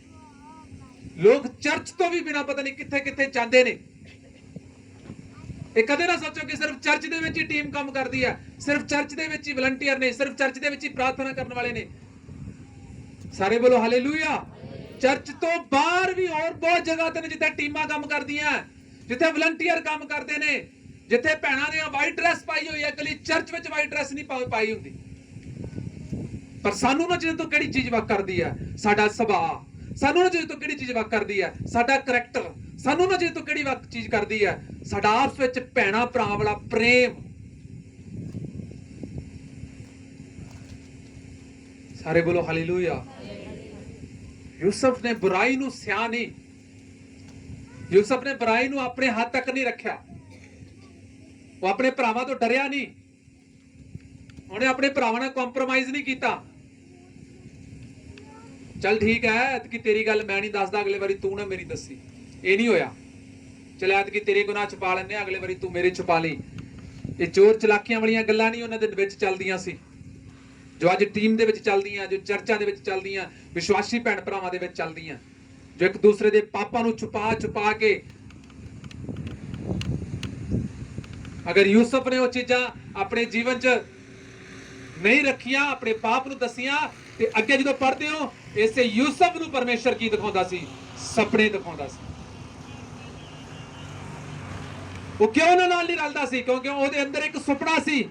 S1: ਲੋਕ ਚਰਚ ਤੋਂ ਵੀ ਬਿਨਾਂ ਪਤਾ ਨਹੀਂ ਕਿੱਥੇ ਕਿੱਥੇ ਜਾਂਦੇ ਨੇ। ਇਹ ਕਦੇ ਨਾ ਸੋਚੋ ਕਿ ਸਿਰਫ ਚਰਚ ਦੇ ਵਿੱਚ ਹੀ ਟੀਮ ਕੰਮ ਕਰਦੀ ਹੈ, ਸਿਰਫ ਚਰਚ ਦੇ ਵਿੱਚ ਹੀ ਵਲੰਟੀਅਰ ਨੇ, ਸਿਰਫ ਚਰਚ ਦੇ ਵਿੱਚ ਹੀ ਪ੍ਰਾਰਥਨਾ ਕਰਨ ਵਾਲੇ ਨੇ। ਸਾਰੇ ਬੋਲੋ ਹਾਲੇਲੂਇਆ। ਚਰਚ ਤੋਂ ਬਾਹਰ ਵੀ ਹੋਰ ਬਹੁਤ ਜਗ੍ਹਾ ਤੇ ਨੇ ਜਿੱਥੇ ਟੀਮਾਂ ਕੰਮ ਕਰਦੀਆਂ, ਜਿੱਥੇ ਵਲੰਟੀਅਰ ਕੰਮ ਕਰਦੇ ਨੇ, ਜਿੱਥੇ ਭੈਣਾਂ ਨੇ ਵਾਈਟ ਡਰੈਸ ਪਾਈ ਹੋਈ ਹੈ, ਇਕੱਲੀ ਚਰਚ ਵਿੱਚ ਵਾਈਟ ਡਰੈਸ ਨਹੀਂ ਪਾਈ ਹੁੰਦੀ। ਪਰ ਸਾਨੂੰ ਨਾ ਜਿਹਦੇ ਤੋਂ ਕਿਹੜੀ ਚੀਜ਼ ਵਕ ਕਰਦੀ ਹੈ? ਸਾਡਾ ਸੁਭਾਅ। ਸਾਨੂੰ ਨਾ ਜਿਹਦੇ ਤੋਂ ਕਿਹੜੀ ਚੀਜ਼ ਵਕ ਕਰਦੀ ਹੈ? ਸਾਡਾ ਕਰੈਕਟਰ। ਸਾਨੂੰ ਨਾ ਜਿਹਦੇ ਤੋਂ ਕਿਹੜੀ ਵਕ ਚੀਜ਼ ਕਰਦੀ ਹੈ? ਸਾਡਾ ਆਪਸ ਵਿੱਚ ਭੈਣਾਂ ਭਰਾਵਾਂ ਵਾਲਾ ਪ੍ਰੇਮ। ਸਾਰੇ ਬੋਲੋ ਹਾਲੇਲੂਇਆ। ਯੂਸਫ ਨੇ ਬੁਰਾਈ ਨੂੰ ਸਿਆ ਨਹੀਂ, ਯੂਸਫ ਨੇ ਬੁਰਾਈ ਨੂੰ ਆਪਣੇ ਹੱਥ ਤੱਕ ਨਹੀਂ ਰੱਖਿਆ। ਉਹ ਆਪਣੇ ਭਰਾਵਾਂ ਤੋਂ ਡਰਿਆ ਨਹੀਂ, ਉਹਨੇ ਆਪਣੇ ਭਰਾਵਾਂ ਨਾਲ ਕੰਪਰੋਮਾਈਜ਼ ਨਹੀਂ ਕੀਤਾ। ਚੱਲ ਠੀਕ ਹੈ, ਕਿ ਤੇਰੀ ਗੱਲ ਮੈਂ ਨਹੀਂ ਦੱਸਦਾ, ਅਗਲੇ ਵਾਰੀ ਤੂੰ ਨਾ ਮੇਰੀ ਦੱਸੀ। ਇਹ ਨਹੀਂ ਹੋਇਆ। ਚਲ ਐਤਕੀ ਤੇਰੇ ਗੁਨਾਹ ਛੁਪਾ ਲੈਂਦੇ ਆ, ਅਗਲੇ ਵਾਰੀ ਤੂੰ ਮੇਰੇ ਛੁਪਾ ਲਈ। ਇਹ ਚੋਰ ਚਲਾਕੀਆਂ ਵਾਲੀਆਂ ਗੱਲਾਂ ਨਹੀਂ ਉਹਨਾਂ ਦੇ ਵਿੱਚ ਚੱਲਦੀਆਂ ਸੀ, ਜੋ ਅੱਜ ਟੀਮ ਦੇ ਵਿੱਚ ਚੱਲਦੀਆਂ, ਜੋ ਚਰਚਾਂ ਦੇ ਵਿੱਚ ਚੱਲਦੀਆਂ, ਵਿਸ਼ਵਾਸੀ ਭੈਣ ਭਰਾਵਾਂ ਦੇ ਵਿੱਚ ਚੱਲਦੀਆਂ, ਜੋ ਇੱਕ ਦੂਸਰੇ ਦੇ ਪਾਪਾਂ ਨੂੰ ਛੁਪਾ ਕੇ। ਅਗਰ ਯੂਸਫ ਨੇ ਉਹ ਚੀਜ਼ਾਂ ਆਪਣੇ ਜੀਵਨ 'ਚ ਨਹੀਂ ਰੱਖੀਆਂ, ਆਪਣੇ ਪਾਪ ਨੂੰ ਦੱਸੀਆਂ, ਤੇ ਅੱਗੇ ਜਦੋਂ ਪੜ੍ਹਦੇ ਹੋ, ਇਸੇ ਯੂਸਫ ਨੂੰ ਪਰਮੇਸ਼ਰ ਕੀ ਦਿਖਾਉਂਦਾ ਸੀ? ਸੁਪਨੇ ਦਿਖਾਉਂਦਾ ਸੀ। ਉਹ ਕਿਉਂ ਉਹਨਾਂ ਨਾਲ ਨਹੀਂ ਰਲਦਾ ਸੀ? ਕਿਉਂਕਿ ਉਹਦੇ ਅੰਦਰ ਇੱਕ ਸੁਪਨਾ ਸੀ।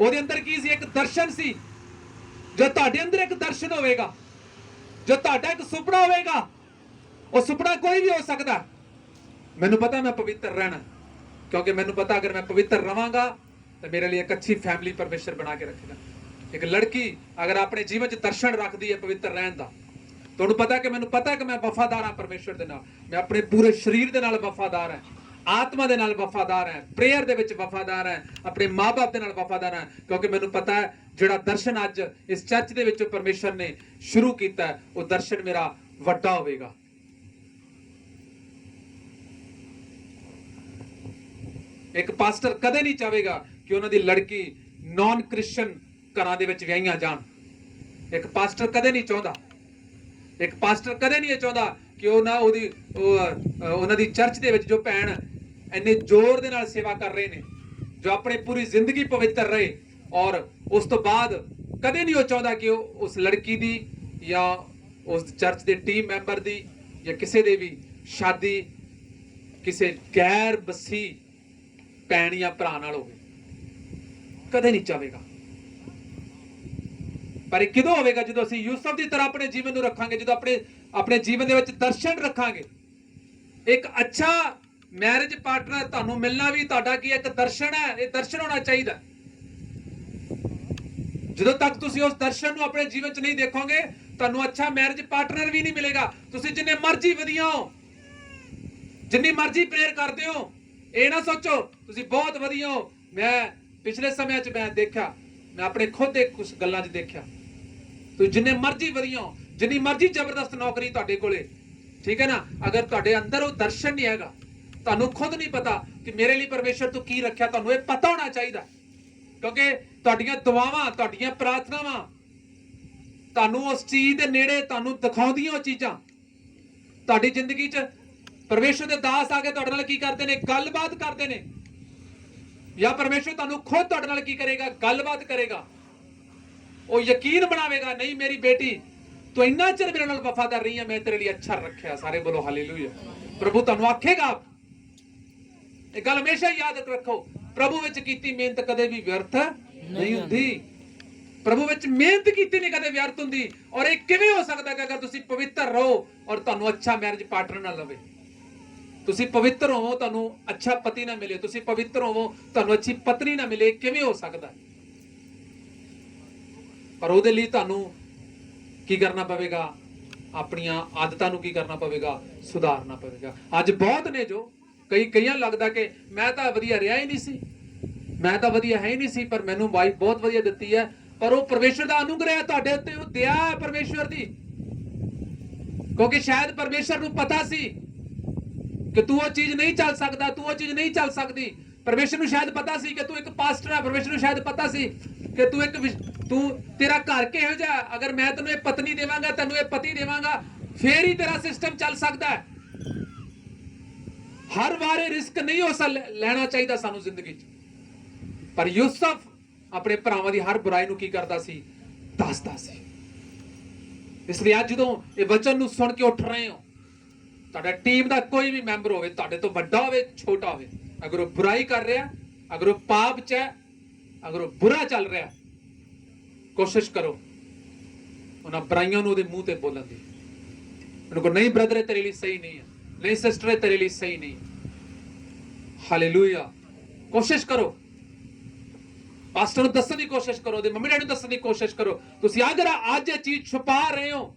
S1: ਉਹਦੇ ਅੰਦਰ ਕੀ ਸੀ? ਇੱਕ ਦਰਸ਼ਨ ਸੀ। ਜੋ ਤੁਹਾਡੇ ਅੰਦਰ ਇੱਕ ਦਰਸ਼ਨ ਹੋਵੇਗਾ, ਜੋ ਤੁਹਾਡਾ ਇੱਕ ਸੁਪਨਾ ਹੋਵੇਗਾ, ਉਹ ਸੁਪਨਾ ਕੋਈ ਵੀ ਹੋ ਸਕਦਾ। ਮੈਨੂੰ ਪਤਾ ਮੈਂ ਪਵਿੱਤਰ ਰਹਿਣਾ, ਕਿਉਂਕਿ ਮੈਨੂੰ ਪਤਾ ਅਗਰ ਮੈਂ ਪਵਿੱਤਰ ਰਵਾਂਗਾ ਤਾਂ ਮੇਰੇ ਲਈ ਇੱਕ ਅੱਛੀ ਫੈਮਿਲੀ ਪਰਮੇਸ਼ਰ ਬਣਾ ਕੇ ਰੱਖੇਗਾ। ਇੱਕ ਲੜਕੀ ਅਗਰ ਆਪਣੇ ਜੀਵਨ 'ਚ ਦਰਸ਼ਨ ਰੱਖਦੀ ਹੈ ਪਵਿੱਤਰ ਰਹਿਣ ਦਾ, ਤੁਹਾਨੂੰ ਪਤਾ ਕਿ ਮੈਨੂੰ ਪਤਾ ਕਿ ਮੈਂ ਵਫਾਦਾਰ ਹਾਂ ਪਰਮੇਸ਼ਰ ਦੇ ਨਾਲ, ਮੈਂ ਆਪਣੇ ਪੂਰੇ ਸਰੀਰ ਦੇ ਨਾਲ ਵਫਾਦਾਰ ਹਾਂ, ਆਤਮਾ ਦੇ ਨਾਲ ਵਫਾਦਾਰ ਹੈ, ਪ੍ਰੇਅਰ ਦੇ ਵਿੱਚ ਵਫਾਦਾਰ ਹੈ, ਆਪਣੇ ਮਾਂ-ਬਾਪ ਦੇ ਨਾਲ ਵਫਾਦਾਰ ਹੈ, ਕਿਉਂਕਿ ਮੈਨੂੰ ਪਤਾ ਹੈ ਜਿਹੜਾ ਦਰਸ਼ਨ ਅੱਜ ਇਸ ਚਰਚ ਦੇ ਵਿੱਚ ਪਰਮੇਸ਼ਰ ਨੇ ਸ਼ੁਰੂ ਕੀਤਾ, ਉਹ ਦਰਸ਼ਨ ਮੇਰਾ ਵੱਡਾ ਹੋਵੇਗਾ। ਇੱਕ ਪਾਸਟਰ ਕਦੇ ਨਹੀਂ ਚਾਹੇਗਾ ਕਿ ਉਹਨਾਂ ਦੀ ਲੜਕੀ ਨਾਨ ਕ੍ਰਿਸਚੀਅਨ ਘਰਾਂ ਦੇ ਵਿੱਚ ਵਿਆਹੀਆਂ ਜਾਣ। ਇੱਕ ਪਾਸਟਰ ਕਦੇ ਨਹੀਂ ਚਾਹੁੰਦਾ, ਇੱਕ ਪਾਸਟਰ ਕਦੇ ਨਹੀਂ ਇਹ ਚਾਹੁੰਦਾ ਕਿ ਉਹਨਾਂ ਦੀ ਚਰਚ ਦੇ ਵਿੱਚ ਜੋ ਭੈਣ ਇੰਨੇ ਜ਼ੋਰ ਦੇ ਨਾਲ ਸੇਵਾ ਕਰ ਰਹੇ ਨੇ, ਜੋ ਆਪਣੀ ਪੂਰੀ ਜ਼ਿੰਦਗੀ ਪਵਿੱਤਰ ਰਹੇ, ਔਰ ਉਸ ਤੋਂ ਬਾਅਦ ਕਦੇ ਨਹੀਂ ਉਹ ਚਾਹੁੰਦਾ ਕਿ ਉਸ ਲੜਕੀ ਦੀ ਜਾਂ ਉਸ ਚਰਚ ਦੇ ਟੀਮ ਮੈਂਬਰ ਦੀ ਜਾਂ ਕਿਸੇ ਦੇ ਵੀ ਸ਼ਾਦੀ ਕਿਸੇ ਗੈਰ ਬਸੀ ਭੈਣ ਜਾਂ ਭਰਾ ਨਾਲ ਹੋਵੇ। ਕਦੇ ਨਹੀਂ ਚਾਹੇਗਾ। ਪਰ ਇਹ ਕਿਦੋਂ ਹੋਵੇਗਾ? ਜਦੋਂ ਅਸੀਂ ਯੂਸਫ ਦੀ ਤਰ੍ਹਾਂ ਆਪਣੇ ਜੀਵਨ ਨੂੰ ਰੱਖਾਂਗੇ, ਜਦੋਂ ਆਪਣੇ ਜੀਵਨ ਦੇ ਵਿੱਚ ਦਰਸ਼ਨ ਰੱਖਾਂਗੇ। ਇੱਕ ਅੱਛਾ ਮੈਰਿਜ ਪਾਰਟਨਰ ਤੁਹਾਨੂੰ ਮਿਲਣਾ ਵੀ ਤੁਹਾਡਾ ਕੀ ਇੱਕ ਦਰਸ਼ਨ ਹੈ। ਇਹ ਦਰਸ਼ਨ ਹੋਣਾ ਚਾਹੀਦਾ। ਜਦੋਂ ਤੱਕ ਤੁਸੀਂ ਉਸ ਦਰਸ਼ਨ ਨੂੰ ਆਪਣੇ ਜੀਵਨ 'ਚ ਨਹੀਂ ਦੇਖੋਗੇ, ਤੁਹਾਨੂੰ ਅੱਛਾ ਮੈਰਿਜ ਪਾਰਟਨਰ ਵੀ ਨਹੀਂ ਮਿਲੇਗਾ। ਤੁਸੀਂ ਜਿੰਨੇ ਮਰਜ਼ੀ ਵਧੀਆ ਹੋ, ਜਿੰਨੀ ਮਰਜ਼ੀ ਪ੍ਰੇਅਰ ਕਰਦੇ ਹੋ, ਇਹ ਨਾ ਸੋਚੋ ਤੁਸੀਂ ਬਹੁਤ ਵਧੀਆ ਹੋ। ਮੈਂ ਪਿਛਲੇ ਸਮਿਆਂ 'ਚ ਮੈਂ ਦੇਖਿਆ, ਮੈਂ ਆਪਣੇ ਖੁਦ ਦੇ ਕੁਝ ਗੱਲਾਂ 'ਚ ਦੇਖਿਆ, ਤੁਸੀਂ ਜਿੰਨੇ ਮਰਜ਼ੀ ਵਧੀਆ ਹੋ, ਜਿੰਨੀ ਮਰਜ਼ੀ ਜ਼ਬਰਦਸਤ ਨੌਕਰੀ ਤੁਹਾਡੇ ਕੋਲੇ, ਠੀਕ ਹੈ ਨਾ, ਅਗਰ ਤੁਹਾਡੇ ਅੰਦਰ ਉਹ ਦਰਸ਼ਨ ਨਹੀਂ ਹੈਗਾ, ਤੁਹਾਨੂੰ ਖੁਦ ਨਹੀਂ ਪਤਾ ਕਿ ਮੇਰੇ ਲਈ ਪਰਮੇਸ਼ਰ ਤੋਂ ਕੀ ਰੱਖਿਆ, ਤੁਹਾਨੂੰ ਇਹ ਪਤਾ ਹੋਣਾ ਚਾਹੀਦਾ। ਕਿਉਂਕਿ ਤੁਹਾਡੀਆਂ ਦੁਆਵਾਂ, ਤੁਹਾਡੀਆਂ ਪ੍ਰਾਰਥਨਾਵਾਂ ਤੁਹਾਨੂੰ ਉਸ ਚੀਜ਼ ਦੇ ਨੇੜੇ ਤੁਹਾਨੂੰ ਦਿਖਾਉਂਦੀਆਂ ਉਹ ਚੀਜ਼ਾਂ। ਤੁਹਾਡੀ ਜ਼ਿੰਦਗੀ 'ਚ ਪਰਮੇਸ਼ਰ ਦੇ ਦਾਸ ਆ ਕੇ ਤੁਹਾਡੇ ਨਾਲ ਕੀ ਕਰਦੇ ਨੇ? ਗੱਲਬਾਤ ਕਰਦੇ ਨੇ। ਜਾਂ ਪਰਮੇਸ਼ਰ ਤੁਹਾਨੂੰ ਖੁਦ ਤੁਹਾਡੇ ਨਾਲ ਕੀ ਕਰੇਗਾ? ਗੱਲਬਾਤ ਕਰੇਗਾ। ਉਹ ਯਕੀਨ ਬਣਾਵੇਗਾ, ਨਹੀਂ ਮੇਰੀ ਬੇਟੀ ਤੂੰ ਇੰਨਾ ਚਿਰ ਮੇਰੇ ਨਾਲ ਵਫਾਦਾਰ ਰਹੀ ਹੈ, ਮੈਂ ਤੇਰੇ ਲਈ ਅੱਛਾ ਰੱਖਿਆ। ਸਾਰੇ ਬੋਲੋ ਹਾਲੇਲੂਇਆ। ਪ੍ਰਭੂ ਤੁਹਾਨੂੰ ਆਖੇਗਾ। ਇਹ ਗੱਲ ਹਮੇਸ਼ਾ ਯਾਦ ਰੱਖੋ, ਪ੍ਰਭੂ ਵਿੱਚ ਕੀਤੀ ਮਿਹਨਤ ਕਦੇ ਵੀ ਵਿਅਰਥ ਨਹੀਂ ਹੁੰਦੀ। ਪ੍ਰਭੂ ਵਿੱਚ ਮਿਹਨਤ ਕੀਤੀ ਨਹੀਂ ਕਦੇ ਵਿਅਰਥ ਹੁੰਦੀ। ਔਰ ਇਹ ਕਿਵੇਂ ਹੋ ਸਕਦਾ ਕਿ ਅਗਰ ਤੁਸੀਂ ਪਵਿੱਤਰ ਰਹੋ ਔਰ ਤੁਹਾਨੂੰ ਅੱਛਾ ਮੈਰਿਜ ਪਾਰਟਨਰ ਨਾ ਲਵੇ, ਤੁਸੀਂ ਪਵਿੱਤਰ ਹੋਵੋ ਤੁਹਾਨੂੰ ਅੱਛਾ ਪਤੀ ਨਾ ਮਿਲੇ, ਤੁਸੀਂ ਪਵਿੱਤਰ ਹੋਵੋ ਤੁਹਾਨੂੰ ਅੱਛੀ ਪਤਨੀ ਨਾ ਮਿਲੇ, ਕਿਵੇਂ ਹੋ ਸਕਦਾ? ਪਰ ਉਹਦੇ ਲਈ ਤੁਹਾਨੂੰ ਕੀ ਕਰਨਾ ਪਵੇਗਾ? ਆਪਣੀਆਂ ਆਦਤਾਂ ਨੂੰ ਕੀ ਕਰਨਾ ਪਵੇਗਾ? ਸੁਧਾਰਨਾ ਪਵੇਗਾ। ਅੱਜ ਬਹੁਤ ਨੇ ਜੋ ਕਈਆਂ ਲੱਗਦਾ ਕਿ ਮੈਂ ਤਾਂ ਵਧੀਆ ਰਿਹਾ ਹੀ ਨਹੀਂ ਸੀ, ਮੈਂ ਤਾਂ ਵਧੀਆ ਹੈ ਹੀ ਨਹੀਂ ਸੀ, ਪਰ ਮੈਨੂੰ ਵਾਈਫ ਬਹੁਤ ਵਧੀਆ ਦਿੱਤੀ ਹੈ। ਪਰ ਉਹ ਪਰਮੇਸ਼ਰ ਦਾ ਅਨੁਗ੍ਰਹਿ ਤੁਹਾਡੇ ਉੱਤੇ, ਉਹ ਦਇਆ ਹੈ ਪਰਮੇਸ਼ਰ ਦੀ। ਕਿਉਂਕਿ ਸ਼ਾਇਦ ਪਰਮੇਸ਼ਰ ਨੂੰ ਪਤਾ ਸੀ ਕਿ ਤੂੰ ਉਹ ਚੀਜ਼ ਨਹੀਂ ਚੱਲ ਸਕਦਾ, ਤੂੰ ਉਹ ਚੀਜ਼ ਨਹੀਂ ਚੱਲ ਸਕਦੀ। ਪਰਮੇਸ਼ਰ ਨੂੰ ਸ਼ਾਇਦ ਪਤਾ ਸੀ ਕਿ ਤੂੰ ਇੱਕ ਪਾਸਟਰ ਹੈ। ਪਰਮੇਸ਼ਰ ਨੂੰ ਸ਼ਾਇਦ ਪਤਾ ਸੀ ਕਿ ਤੂੰ ਤੇਰਾ ਘਰ ਕਿਹੋ ਜਿਹਾ, ਅਗਰ ਮੈਂ ਤੈਨੂੰ ਇਹ ਪਤਨੀ ਦੇਵਾਂਗਾ, ਤੈਨੂੰ ਇਹ ਪਤੀ ਦੇਵਾਂਗਾ, ਫੇਰ ਹੀ ਤੇਰਾ ਸਿਸਟਮ ਚੱਲ ਸਕਦਾ ਹੈ। ਹਰ ਵਾਰ ਇਹ ਰਿਸਕ ਨਹੀਂ ਹੋ ਲੈਣਾ ਚਾਹੀਦਾ ਸਾਨੂੰ ਜ਼ਿੰਦਗੀ 'ਚ। ਪਰ ਯੂਸਫ ਆਪਣੇ ਭਰਾਵਾਂ ਦੀ ਹਰ ਬੁਰਾਈ ਨੂੰ ਕੀ ਕਰਦਾ ਸੀ? ਦੱਸਦਾ ਸੀ। ਇਸ ਲਈ ਅੱਜ ਜਦੋਂ ਇਹ ਵਚਨ ਨੂੰ ਸੁਣ ਕੇ ਉੱਠ ਰਹੇ ਹੋ, ਤੁਹਾਡਾ ਟੀਮ ਦਾ ਕੋਈ ਵੀ ਮੈਂਬਰ ਹੋਵੇ, ਤੁਹਾਡੇ ਤੋਂ ਵੱਡਾ ਹੋਵੇ ਛੋਟਾ ਹੋਵੇ, ਅਗਰ ਉਹ ਬੁਰਾਈ ਕਰ ਰਿਹਾ, ਅਗਰ ਉਹ ਪਾਪ 'ਚ ਹੈ, ਅਗਰ ਉਹ ਬੁਰਾ ਚੱਲ ਰਿਹਾ, ਕੋਸ਼ਿਸ਼ ਕਰੋ ਉਹਨਾਂ ਬੁਰਾਈਆਂ ਨੂੰ ਉਹਦੇ ਮੂੰਹ ਤੇ ਬੋਲਣ ਦੀ। ਉਹਨੂੰ ਕਹੋ, ਨਹੀਂ ਬ੍ਰਦਰ, ਤੇਰੇ ਲਈ ਸਹੀ ਨਹੀਂ ਹੈ, ਨਹੀਂ ਸਿਸਟਰ, ਤੇਰੇ ਲਈ ਸਹੀ ਨਹੀਂ। ਹਾਲੇਲੂਇਆ। ਕੋਸ਼ਿਸ਼ ਕਰੋ, ਪਾਸਟਰ ਨੂੰ ਦੱਸਣ ਦੀ ਕੋਸ਼ਿਸ਼ ਕਰੋ, ਉਹਦੇ ਮੰਮੀ ਡੈਡੀ ਨੂੰ ਦੱਸਣ ਦੀ ਕੋਸ਼ਿਸ਼ ਕਰੋ। ਤੁਸੀਂ ਅਗਰ ਅੱਜ ਇਹ ਚੀਜ਼ ਛੁਪਾ ਰਹੇ ਹੋ,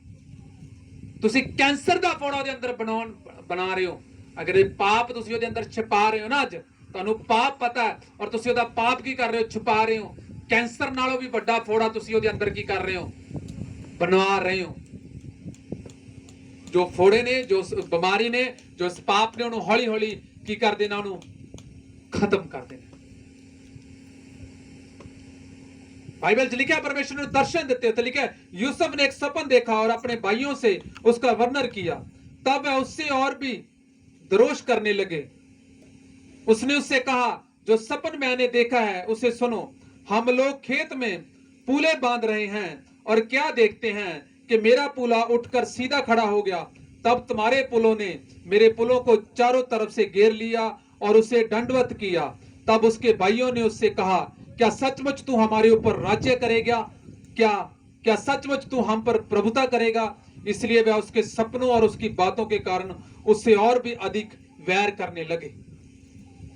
S1: ਤੁਸੀਂ ਕੈਂਸਰ ਦਾ ਫੋੜਾ ਉਹਦੇ ਅੰਦਰ ਬਣਾ ਰਹੇ ਹੋ। ਅਗਰ ਇਹ ਪਾਪ ਤੁਸੀਂ ਉਹਦੇ ਅੰਦਰ ਛੁਪਾ ਰਹੇ ਹੋ ਨਾ, ਅੱਜ ਤੁਹਾਨੂੰ ਪਾਪ ਪਤਾ ਹੈ ਔਰ ਤੁਸੀਂ ਉਹਦਾ ਪਾਪ ਕੀ ਕਰ ਰਹੇ ਹੋ? ਛੁਪਾ ਰਹੇ ਹੋ। ਕੈਂਸਰ ਨਾਲੋਂ ਵੀ ਵੱਡਾ ਫੋੜਾ ਤੁਸੀਂ ਉਹਦੇ ਅੰਦਰ ਕੀ ਕਰ ਰਹੇ ਹੋ? ਬਣਾ ਰਹੇ ਹੋ। ਜੋ ਫੋੜੇ ਨੇ, ਜੋ ਬਿਮਾਰੀ ਨੇ, ਜੋ ਇਸ ਪਾਪ ਨੇ, ਉਹਨੂੰ ਹੌਲੀ ਹੌਲੀ ਕੀ ਕਰਦੇ ਨੇ? ਉਹਨੂੰ खत्म कर देना। बाइबल च लिखा है परमेश्वर ने दर्शन देते तो लिखा है यूसुफ ने एक सपन देखा और अपने भाइयों से उसका वर्णन किया, तब वह उससे और भी दरोश करने लगे। उसने उससे कहा, जो सपन मैंने देखा है उसे सुनो। हम लोग खेत में पूले बांध रहे हैं और क्या देखते हैं कि मेरा पुला उठकर सीधा खड़ा हो गया। तब तुम्हारे पुलों ने मेरे पुलों को चारों तरफ से घेर लिया और उसे दंडवत किया। तब उसके भाइयों ने उससे कहा, क्या सचमुच तू हमारे ऊपर राज्य करेगा? क्या सचमुच तू हम पर प्रभुता करेगा? इसलिए वह उसके सपनों और उसकी बातों के कारण उससे और भी अधिक वैर करने लगे।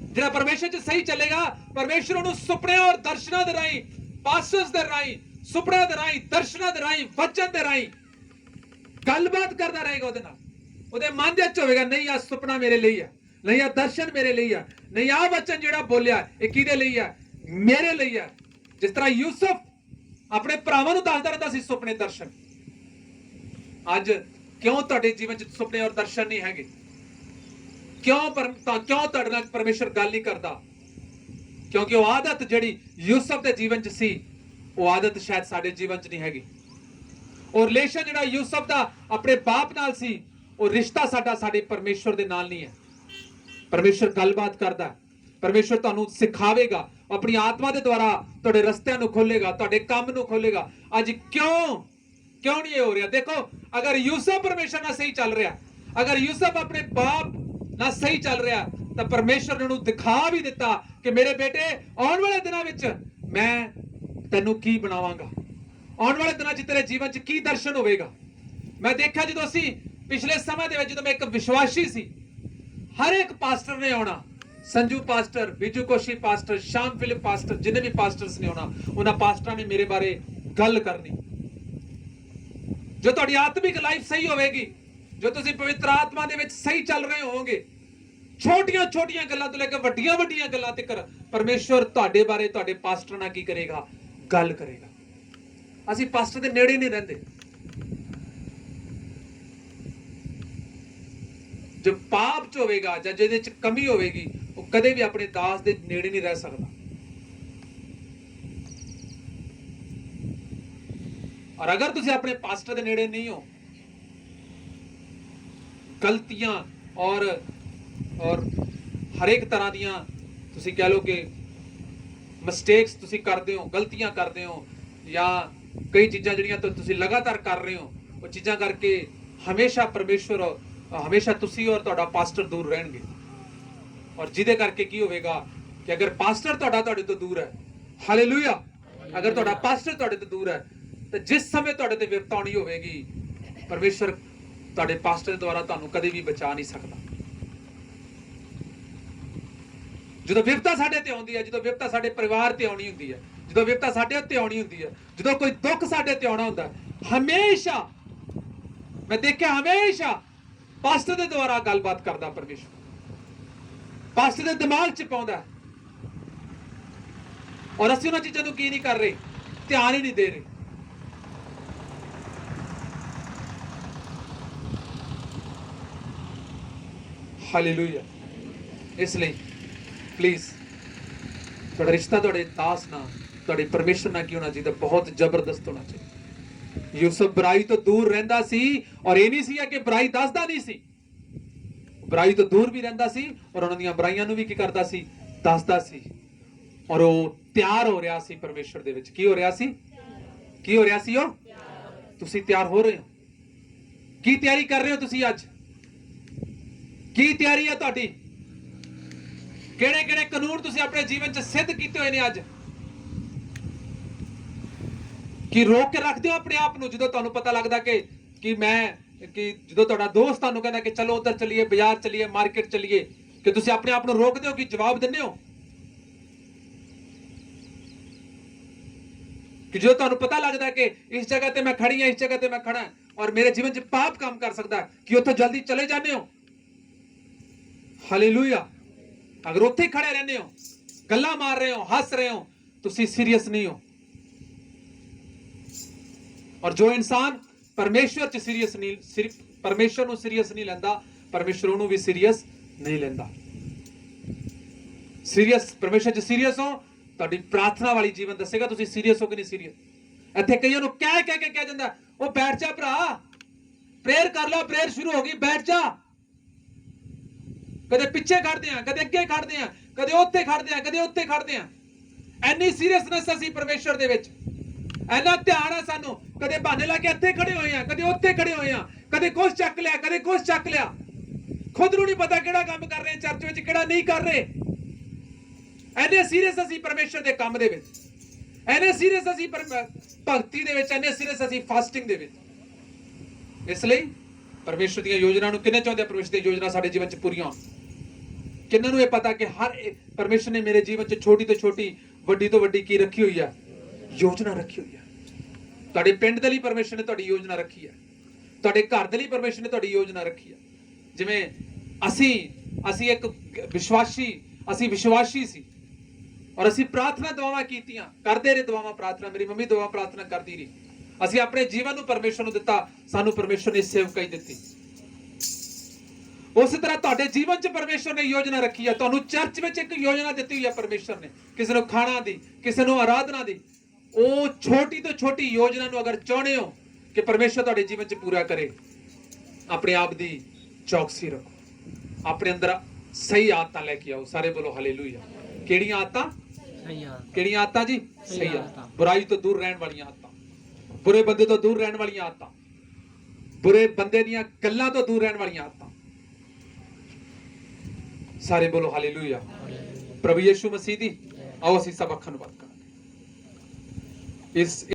S1: ਜਿਹੜਾ ਪਰਮੇਸ਼ਰ 'ਚ ਸਹੀ ਚੱਲੇਗਾ, ਪਰਮੇਸ਼ਰ ਉਹਨੂੰ ਸੁਪਨਿਆਂ ਔਰ ਦਰਸ਼ਨਾਂ ਦੇ ਰਾਹੀਂ, ਪਾਸਟਰਸ ਦੇ ਰਾਹੀਂ, ਸੁਪਨਿਆਂ ਦੇ ਰਾਹੀਂ, ਦਰਸ਼ਨਾਂ ਦੇ ਰਾਹੀਂ, ਵਚਨ ਦੇ ਰਾਹੀਂ ਗੱਲਬਾਤ ਕਰਦਾ ਰਹੇਗਾ ਉਹਦੇ ਨਾਲ। ਉਹਦੇ ਮਨ ਦੇ ਵਿੱਚ ਹੋਵੇਗਾ, ਨਹੀਂ ਆ ਸੁਪਨਾ ਮੇਰੇ ਲਈ ਆ, ਨਹੀਂ ਆ ਦਰਸ਼ਨ ਮੇਰੇ ਲਈ ਆ, ਨਹੀਂ ਆ ਵਚਨ ਜਿਹੜਾ ਬੋਲਿਆ ਇਹ ਕਿਹਦੇ ਲਈ ਆ? ਮੇਰੇ ਲਈ ਆ। ਜਿਸ ਤਰ੍ਹਾਂ ਯੂਸਫ ਆਪਣੇ ਭਰਾਵਾਂ ਨੂੰ ਦੱਸਦਾ ਰਹਿੰਦਾ ਸੀ ਸੁਪਨੇ ਦਰਸ਼ਨ। ਅੱਜ ਕਿਉਂ ਤੁਹਾਡੇ ਜੀਵਨ 'ਚ ਸੁਪਨੇ ਔਰ ਦਰਸ਼ਨ ਨਹੀਂ ਹੈਗੇ? ਕਿਉਂ ਤੁਹਾਡੇ ਨਾਲ ਪਰਮੇਸ਼ਰ ਗੱਲ ਨਹੀਂ ਕਰਦਾ? ਕਿਉਂਕਿ ਉਹ ਆਦਤ ਜਿਹੜੀ ਯੂਸਫ ਦੇ ਜੀਵਨ 'ਚ ਸੀ, ਉਹ ਆਦਤ ਸ਼ਾਇਦ ਸਾਡੇ ਜੀਵਨ 'ਚ ਨਹੀਂ ਹੈਗੀ। ਉਹ ਰਿਲੇਸ਼ਨ ਜਿਹੜਾ ਯੂਸਫ ਦਾ ਆਪਣੇ ਬਾਪ ਨਾਲ ਸੀ, ਉਹ ਰਿਸ਼ਤਾ ਸਾਡਾ ਸਾਡੇ ਪਰਮੇਸ਼ਰ ਦੇ ਨਾਲ ਨਹੀਂ ਹੈ। ਪਰਮੇਸ਼ਰ ਗੱਲਬਾਤ ਕਰਦਾ, ਪਰਮੇਸ਼ਰ ਤੁਹਾਨੂੰ ਸਿਖਾਵੇਗਾ, ਆਪਣੀ ਆਤਮਾ ਦੇ ਦੁਆਰਾ ਤੁਹਾਡੇ ਰਸਤਿਆਂ ਨੂੰ ਖੋਲੇਗਾ, ਤੁਹਾਡੇ ਕੰਮ ਨੂੰ ਖੋਲੇਗਾ। ਅੱਜ ਕਿਉਂ ਨਹੀਂ ਹੋ ਰਿਹਾ? ਦੇਖੋ, ਅਗਰ ਯੂਸਫ ਪਰਮੇਸ਼ਰ ਨਾਲ ਸਹੀ ਚੱਲ ਰਿਹਾ, ਅਗਰ ਯੂਸਫ ਆਪਣੇ ਬਾਪ ਨਾਲ ਸਹੀ ਚੱਲ ਰਿਹਾ, ਤਾਂ ਪਰਮੇਸ਼ਰ ਨੇ ਉਹਨੂੰ ਦਿਖਾ ਵੀ ਦਿੱਤਾ ਕਿ ਮੇਰੇ ਬੇਟੇ, ਆਉਣ ਵਾਲੇ ਦਿਨਾਂ ਵਿੱਚ ਮੈਂ ਤੈਨੂੰ ਕੀ ਬਣਾਵਾਂਗਾ, ਆਉਣ ਵਾਲੇ ਦਿਨਾਂ 'ਚ ਤੇਰੇ ਜੀਵਨ 'ਚ ਕੀ ਦਰਸ਼ਨ ਹੋਵੇਗਾ। ਮੈਂ ਦੇਖਿਆ ਜਦੋਂ ਅਸੀਂ ਪਿਛਲੇ ਸਮੇਂ ਦੇ ਵਿੱਚ, ਜਦੋਂ ਮੈਂ ਇੱਕ ਵਿਸ਼ਵਾਸੀ ਸੀ, ਹਰ ਇੱਕ ਪਾਸਟਰ ਨੇ ਆਉਣਾ, ਸੰਜੂ ਪਾਸਟਰ, ਬਿਜੂ ਕੋਸ਼ੀ ਪਾਸਟਰ, ਸ਼ਾਮ ਫਿਲਿਪ ਪਾਸਟਰ, ਜਿੰਨੇ ਵੀ ਪਾਸਟਰਸ ਨੇ ਆਉਣਾ, ਉਹਨਾਂ ਪਾਸਟਰਾਂ ਨੇ ਮੇਰੇ ਬਾਰੇ ਗੱਲ ਕਰਨੀ। ਜੋ ਤੁਹਾਡੀ ਆਤਮਿਕ ਲਾਈਫ ਸਹੀ ਹੋਵੇਗੀ, ਜੋ ਤੁਸੀਂ ਪਵਿੱਤਰ ਆਤਮਾ ਦੇ ਵਿੱਚ ਸਹੀ ਚੱਲ ਰਹੇ ਹੋਵੋਗੇ, ਛੋਟੀਆਂ ਛੋਟੀਆਂ ਗੱਲਾਂ ਤੋਂ ਲੈ ਕੇ ਵੱਡੀਆਂ ਵੱਡੀਆਂ ਗੱਲਾਂ ਤੱਕ ਪਰਮੇਸ਼ਰ ਤੁਹਾਡੇ ਬਾਰੇ, ਤੁਹਾਡੇ ਪਾਸਟਰ ਨਾਲ ਕੀ ਕਰੇਗਾ? ਗੱਲ ਕਰੇਗਾ। ਅਸੀਂ ਪਾਸਟਰ ਦੇ ਨੇੜੇ ਨਹੀਂ ਰਹਿੰਦੇ। ਜੋ ਪਾਪ ਚ ਹੋਵੇਗਾ ਜਾਂ ਜਿਹਦੇ ਚ ਕਮੀ ਹੋਵੇਗੀ ਉਹ ਕਦੇ ਵੀ ਆਪਣੇ ਦਾਸ ਦੇ ਨੇੜੇ ਨਹੀਂ ਰਹਿ ਸਕਦਾ। ਔਰ ਅਗਰ ਤੁਸੀਂ ਆਪਣੇ ਪਾਸਟਰ ਦੇ ਨੇੜੇ ਨਹੀਂ ਹੋ, ਗਲਤੀਆਂ ਔਰ ਹਰ ਇੱਕ ਤਰ੍ਹਾਂ ਦੀਆਂ ਤੁਸੀਂ ਕਹਿ ਲਓ ਕਿ ਮਿਸਟੇਕਸ ਤੁਸੀਂ ਕਰਦੇ ਹੋ, ਗਲਤੀਆਂ ਕਰਦੇ ਹੋ, ਜਾਂ ਕਈ ਚੀਜ਼ਾਂ ਜਿਹੜੀਆਂ ਤੁਸੀਂ ਲਗਾਤਾਰ ਕਰ ਰਹੇ ਹੋ, ਉਹ ਚੀਜ਼ਾਂ ਕਰਕੇ ਹਮੇਸ਼ਾ ਪਰਮੇਸ਼ਵਰ, ਹਮੇਸ਼ਾ ਤੁਸੀਂ ਔਰ ਤੁਹਾਡਾ ਪਾਸਟਰ ਦੂਰ ਰਹਿਣਗੇ। ਔਰ ਜਿਹਦੇ ਕਰਕੇ ਕੀ ਹੋਵੇਗਾ ਕਿ ਅਗਰ ਪਾਸਟਰ ਤੁਹਾਡੇ ਤੋਂ ਦੂਰ ਹੈ, ਹਾਲੇਲੂਇਆ, ਅਗਰ ਤੁਹਾਡਾ ਪਾਸਟਰ ਤੁਹਾਡੇ ਤੋਂ ਦੂਰ ਹੈ, ਤਾਂ ਜਿਸ ਸਮੇਂ ਤੁਹਾਡੇ ਤੇ ਵਿਪਤਾ ਆਉਣੀ ਹੋਵੇਗੀ, ਪਰਮੇਸ਼ਵਰ ਤੁਹਾਡੇ ਪਾਸਟਰ ਦੁਆਰਾ ਤੁਹਾਨੂੰ ਕਦੇ ਵੀ ਬਚਾ ਨਹੀਂ ਸਕਦਾ। ਜਦੋਂ ਵਿਪਤਾ ਸਾਡੇ ਤੇ ਆਉਂਦੀ ਹੈ, ਜਦੋਂ ਵਿਪਤਾ ਸਾਡੇ ਪਰਿਵਾਰ ਤੇ ਆਉਣੀ ਹੁੰਦੀ ਹੈ, ਜਦੋਂ ਵਿਪਤਾ ਸਾਡੇ ਉੱਤੇ ਆਉਣੀ ਹੁੰਦੀ ਹੈ, ਜਦੋਂ ਕੋਈ ਦੁੱਖ ਸਾਡੇ ਤੇ ਆਉਣਾ ਹੁੰਦਾ, ਹਮੇਸ਼ਾ ਮੈਂ ਦੇਖਿਆ ਹਮੇਸ਼ਾ ਪਾਸਟਰ ਦੇ ਦੁਆਰਾ ਗੱਲਬਾਤ ਕਰਦਾ ਪਰਮੇਸ਼ਵਰ, ਪਾਸਟਰ ਦੇ ਦਿਮਾਗ 'ਚ ਪਾਉਂਦਾ। ਔਰ ਅਸੀਂ ਉਹਨਾਂ ਚੀਜ਼ਾਂ ਨੂੰ ਕੀ ਨਹੀਂ ਕਰ ਰਹੇ, ਧਿਆਨ ਹੀ ਨਹੀਂ ਦੇ ਰਹੇ। ਹਾਲੇਲੂਇਆ। ਇਸ ਲਈ ਪਲੀਜ਼ ਤੁਹਾਡਾ ਰਿਸ਼ਤਾ ਤੁਹਾਡੇ ਦਾਸ ਨਾਲ, ਤੁਹਾਡੇ ਪਰਮੇਸ਼ਰ ਨਾਲ ਕੀ ਹੋਣਾ ਚਾਹੀਦਾ, ਬਹੁਤ ਜ਼ਬਰਦਸਤ ਹੋਣਾ ਚਾਹੀਦਾ। ਯੂਸਫ ਬੁਰਾਈ ਤੋਂ ਦੂਰ ਰਹਿੰਦਾ ਸੀ, ਔਰ ਇਹ ਨਹੀਂ ਸੀ ਕਿ ਬੁਰਾਈ ਦੱਸਦਾ ਨਹੀਂ ਸੀ, ਬੁਰਾਈ ਤੋਂ ਦੂਰ ਵੀ ਰਹਿੰਦਾ ਸੀ ਔਰ ਉਹਨਾਂ ਦੀਆਂ ਬੁਰਾਈਆਂ ਨੂੰ ਵੀ ਕੀ ਕਰਦਾ ਸੀ, ਦੱਸਦਾ ਸੀ। ਔਰ ਉਹ ਤਿਆਰ ਹੋ ਰਿਹਾ ਸੀ ਪਰਮੇਸ਼ਰ ਦੇ ਵਿੱਚ। ਕੀ ਹੋ ਰਿਹਾ ਸੀ? ਕੀ ਹੋ ਰਿਹਾ ਸੀ? ਉਹ ਤੁਸੀਂ ਤਿਆਰ ਹੋ ਰਹੇ ਹੋ? ਕੀ ਤਿਆਰੀ ਕਰ ਰਹੇ ਹੋ ਤੁਸੀਂ ਅੱਜ? ਕੀ ਤਿਆਰੀ ਹੈ ਤੁਹਾਡੀ? ਕਿਹੜੇ ਕਿਹੜੇ ਕਾਨੂੰਨ ਤੁਸੀਂ ਆਪਣੇ ਜੀਵਨ 'ਚ ਸਿੱਧ ਕੀਤੇ ਹੋਏ ਨੇ ਅੱਜ? ਕੀ ਰੋਕ ਕੇ ਰੱਖਦੇ ਹੋ ਆਪਣੇ ਆਪ ਨੂੰ ਜਦੋਂ ਤੁਹਾਨੂੰ ਪਤਾ ਲੱਗਦਾ ਕਿ ਜਦੋਂ ਤੁਹਾਡਾ ਦੋਸਤ ਤੁਹਾਨੂੰ ਕਹਿੰਦਾ ਕਿ ਚਲੋ ਉਧਰ ਚਲੀਏ, ਬਾਜ਼ਾਰ ਚਲੀਏ, ਮਾਰਕੀਟ ਚਲੀਏ, ਕਿ ਤੁਸੀਂ ਆਪਣੇ ਆਪ ਨੂੰ ਰੋਕਦੇ ਹੋ? ਕਿ ਜਵਾਬ ਦਿੰਦੇ ਹੋ? ਕਿ ਜਦੋਂ ਤੁਹਾਨੂੰ ਪਤਾ ਲੱਗਦਾ ਕਿ ਇਸ ਜਗ੍ਹਾ ਤੇ ਮੈਂ ਖੜੀ ਹਾਂ, ਇਸ ਜਗ੍ਹਾ ਤੇ ਮੈਂ ਖੜਾ ਔਰ ਮੇਰੇ ਜੀਵਨ 'ਚ ਪਾਪ ਕੰਮ ਕਰ ਸਕਦਾ, ਕਿ ਉੱਥੇ ਜਲਦੀ ਚਲੇ ਜਾਂਦੇ ਹੋ? ਹਾਲੇਲੂਇਆ। ਅਗਰ ਉੱਥੇ ਖੜੇ ਰਹਿੰਦੇ ਹੋ, ਗੱਲਾਂ ਮਾਰ ਰਹੇ ਹੋ, ਹੱਸ ਰਹੇ ਹੋ, ਤੁਸੀਂ ਸੀਰੀਅਸ ਨਹੀਂ ਹੋ। ਔਰ ਜੋ ਇਨਸਾਨ ਪਰਮੇਸ਼ਵਰ 'ਚ ਸੀਰੀਅਸ ਨਹੀਂ, ਪਰਮੇਸ਼ਵਰ ਨੂੰ ਸੀਰੀਅਸ ਨਹੀਂ ਲੈਂਦਾ, ਪਰਮੇਸ਼ਵਰ ਉਹਨੂੰ ਵੀ ਸੀਰੀਅਸ ਨਹੀਂ ਲੈਂਦਾ। ਸੀਰੀਅਸ, ਪਰਮੇਸ਼ਵਰ 'ਚ ਸੀਰੀਅਸ ਹੋ, ਤੁਹਾਡੀ ਪ੍ਰਾਰਥਨਾ ਵਾਲੀ ਜੀਵਨ ਦੱਸੇਗਾ ਤੁਸੀਂ ਸੀਰੀਅਸ ਹੋ ਕਿ ਨਹੀਂ ਸੀਰੀਅਸ। ਇੱਥੇ ਕਈਆਂ ਨੂੰ ਕਹਿ ਜਾਂਦਾ, ਉਹ ਬੈਠ ਜਾ ਭਰਾ, ਪ੍ਰੇਅਰ ਕਰ ਲੈ, ਪ੍ਰੇਅਰ ਸ਼ੁਰੂ ਹੋ ਗਈ, ਬੈਠ ਜਾ। ਕਦੇ ਪਿੱਛੇ ਖੜਦੇ ਆ, ਕਦੇ ਅੱਗੇ ਖੜਦੇ ਆ, ਕਦੇ ਉੱਥੇ ਖੜਦੇ ਆ, ਕਦੇ ਉੱਥੇ ਖੜਦੇ ਆ। ਐਨੀ ਸੀਰੀਅਸਨੈਸ ਅਸੀਂ ਪਰਮੇਸ਼ਰ ਦੇ ਵਿੱਚ, ਐਨਾ ਧਿਆਨ ਆ ਸਾਨੂੰ। ਕਦੇ ਬਹਾਨੇ ਲਾ ਕੇ ਇੱਥੇ ਖੜੇ ਹੋਏ ਆ, ਕਦੇ ਉੱਥੇ ਖੜੇ ਹੋਏ ਆ, ਕਦੇ ਕੁਛ ਚੱਕ ਲਿਆ, ਕਦੇ ਕੁਛ ਚੱਕ ਲਿਆ। ਖੁਦ ਨੂੰ ਨਹੀਂ ਪਤਾ ਕਿਹੜਾ ਕੰਮ ਕਰ ਰਹੇ ਚਰਚ ਵਿੱਚ, ਕਿਹੜਾ ਨਹੀਂ ਕਰ ਰਹੇ। ਐਨੇ ਸੀਰੀਅਸ ਅਸੀਂ ਪਰਮੇਸ਼ਰ ਦੇ ਕੰਮ ਦੇ ਵਿੱਚ, ਐਨੇ ਸੀਰੀਅਸ ਅਸੀਂ ਭਗਤੀ ਦੇ ਵਿੱਚ, ਐਨੇ ਸੀਰੀਅਸ ਅਸੀਂ ਫਾਸਟਿੰਗ ਦੇ ਵਿੱਚ। ਇਸ ਲਈ ਪਰਮੇਸ਼ਰ ਦੀਆਂ ਯੋਜਨਾ ਨੂੰ ਕਿੰਨੇ ਚਾਹੁੰਦੇ ਆ ਪਰਮੇਸ਼ਰ ਦੀ ਯੋਜਨਾ ਸਾਡੇ ਜੀਵਨ 'ਚ ਪੂਰੀਆਂ ਹੋਣ? ਕਿੰਨਾਂ ਨੂੰ ਇਹ ਪਤਾ ਕਿ ਹਰ ਪਰਮੇਸ਼ਰ ਨੇ ਮੇਰੇ ਜੀਵਨ 'ਚ ਛੋਟੀ ਤੋਂ ਛੋਟੀ, ਵੱਡੀ ਤੋਂ ਵੱਡੀ ਕੀ ਰੱਖੀ ਹੋਈ ਆ? ਯੋਜਨਾ ਰੱਖੀ ਹੋਈ ਆ। ਤੁਹਾਡੇ ਪਿੰਡ ਦੇ ਲਈ ਪਰਮੇਸ਼ਰ ਨੇ ਤੁਹਾਡੀ ਯੋਜਨਾ ਰੱਖੀ ਆ, ਤੁਹਾਡੇ ਘਰ ਦੇ ਲਈ ਪਰਮੇਸ਼ਰ ਨੇ ਤੁਹਾਡੀ ਯੋਜਨਾ ਰੱਖੀ ਆ। ਜਿਵੇਂ ਅਸੀਂ ਇੱਕ ਵਿਸ਼ਵਾਸੀ ਸੀ ਔਰ ਅਸੀਂ ਪ੍ਰਾਰਥਨਾ ਦੁਆਵਾਂ ਕੀਤੀਆਂ, ਕਰਦੇ ਰਹੇ ਦੁਆਵਾਂ ਪ੍ਰਾਰਥਨਾ, ਮੇਰੀ ਮੰਮੀ ਦੁਆ ਪ੍ਰਾਰਥਨਾ ਕਰਦੀ ਰਹੀ। ਅਸੀਂ ਆਪਣੇ ਜੀਵਨ ਨੂੰ ਪਰਮੇਸ਼ਰ ਨੂੰ ਦਿੱਤਾ, ਸਾਨੂੰ ਪਰਮੇਸ਼ਰ ਨੇ ਸੇਵਕਾਈ ਦਿੱਤੀ। ਉਸੇ ਤਰ੍ਹਾਂ ਤੁਹਾਡੇ ਜੀਵਨ 'ਚ ਪਰਮੇਸ਼ਰ ਨੇ ਯੋਜਨਾ ਰੱਖੀ ਹੈ। ਤੁਹਾਨੂੰ ਚਰਚ ਵਿੱਚ ਇੱਕ ਯੋਜਨਾ ਦਿੱਤੀ ਹੋਈ ਹੈ ਪਰਮੇਸ਼ਰ ਨੇ, ਕਿਸੇ ਨੂੰ ਖਾਣਾ ਦੀ, ਕਿਸੇ ਨੂੰ ਆਰਾਧਨਾ ਦੀ। ਉਹ ਛੋਟੀ ਤੋਂ ਛੋਟੀ ਯੋਜਨਾ ਨੂੰ ਅਗਰ ਚਾਹੁੰਦੇ ਹੋ ਕਿ ਪਰਮੇਸ਼ਰ ਤੁਹਾਡੇ ਜੀਵਨ 'ਚ ਪੂਰਾ ਕਰੇ, ਆਪਣੇ ਆਪ ਦੀ ਚੌਕਸੀ ਰੱਖੋ, ਆਪਣੇ ਅੰਦਰ ਸਹੀ ਆਦਤਾਂ ਲੈ ਕੇ ਆਓ। ਸਾਰੇ ਬੋਲੋ ਹਾਲੇਲੂਇਆ। ਕਿਹੜੀਆਂ ਆਦਤਾਂ? ਕਿਹੜੀਆਂ ਆਦਤਾਂ ਜੀ? ਸਹੀ ਆਦਤਾਂ। ਬੁਰਾਈ ਤੋਂ ਦੂਰ ਰਹਿਣ ਵਾਲੀਆਂ ਆਦਤਾਂ, ਬੁਰੇ ਬੰਦੇ ਤੋਂ ਦੂਰ ਰਹਿਣ ਵਾਲੀਆਂ ਆਦਤਾਂ, ਬੁਰੇ ਬੰਦੇ ਦੀਆਂ ਗੱਲਾਂ ਤੋਂ ਦੂਰ ਰਹਿਣ ਵਾਲੀਆਂ ਆਦਤਾਂ। ਸਾਰੇ ਬੋਲੋ ਹਾਲੇਲੂਇਆ। ਪ੍ਰਭੂ ਯਿਸੂ ਮਸੀਹ ਦੀ ਆਓ ਅਸੀਂ ਸਭ ਅੱਖਾਂ ਨੂੰ ਬੰਦ ਕਰਾਂਗੇ। ਇਸ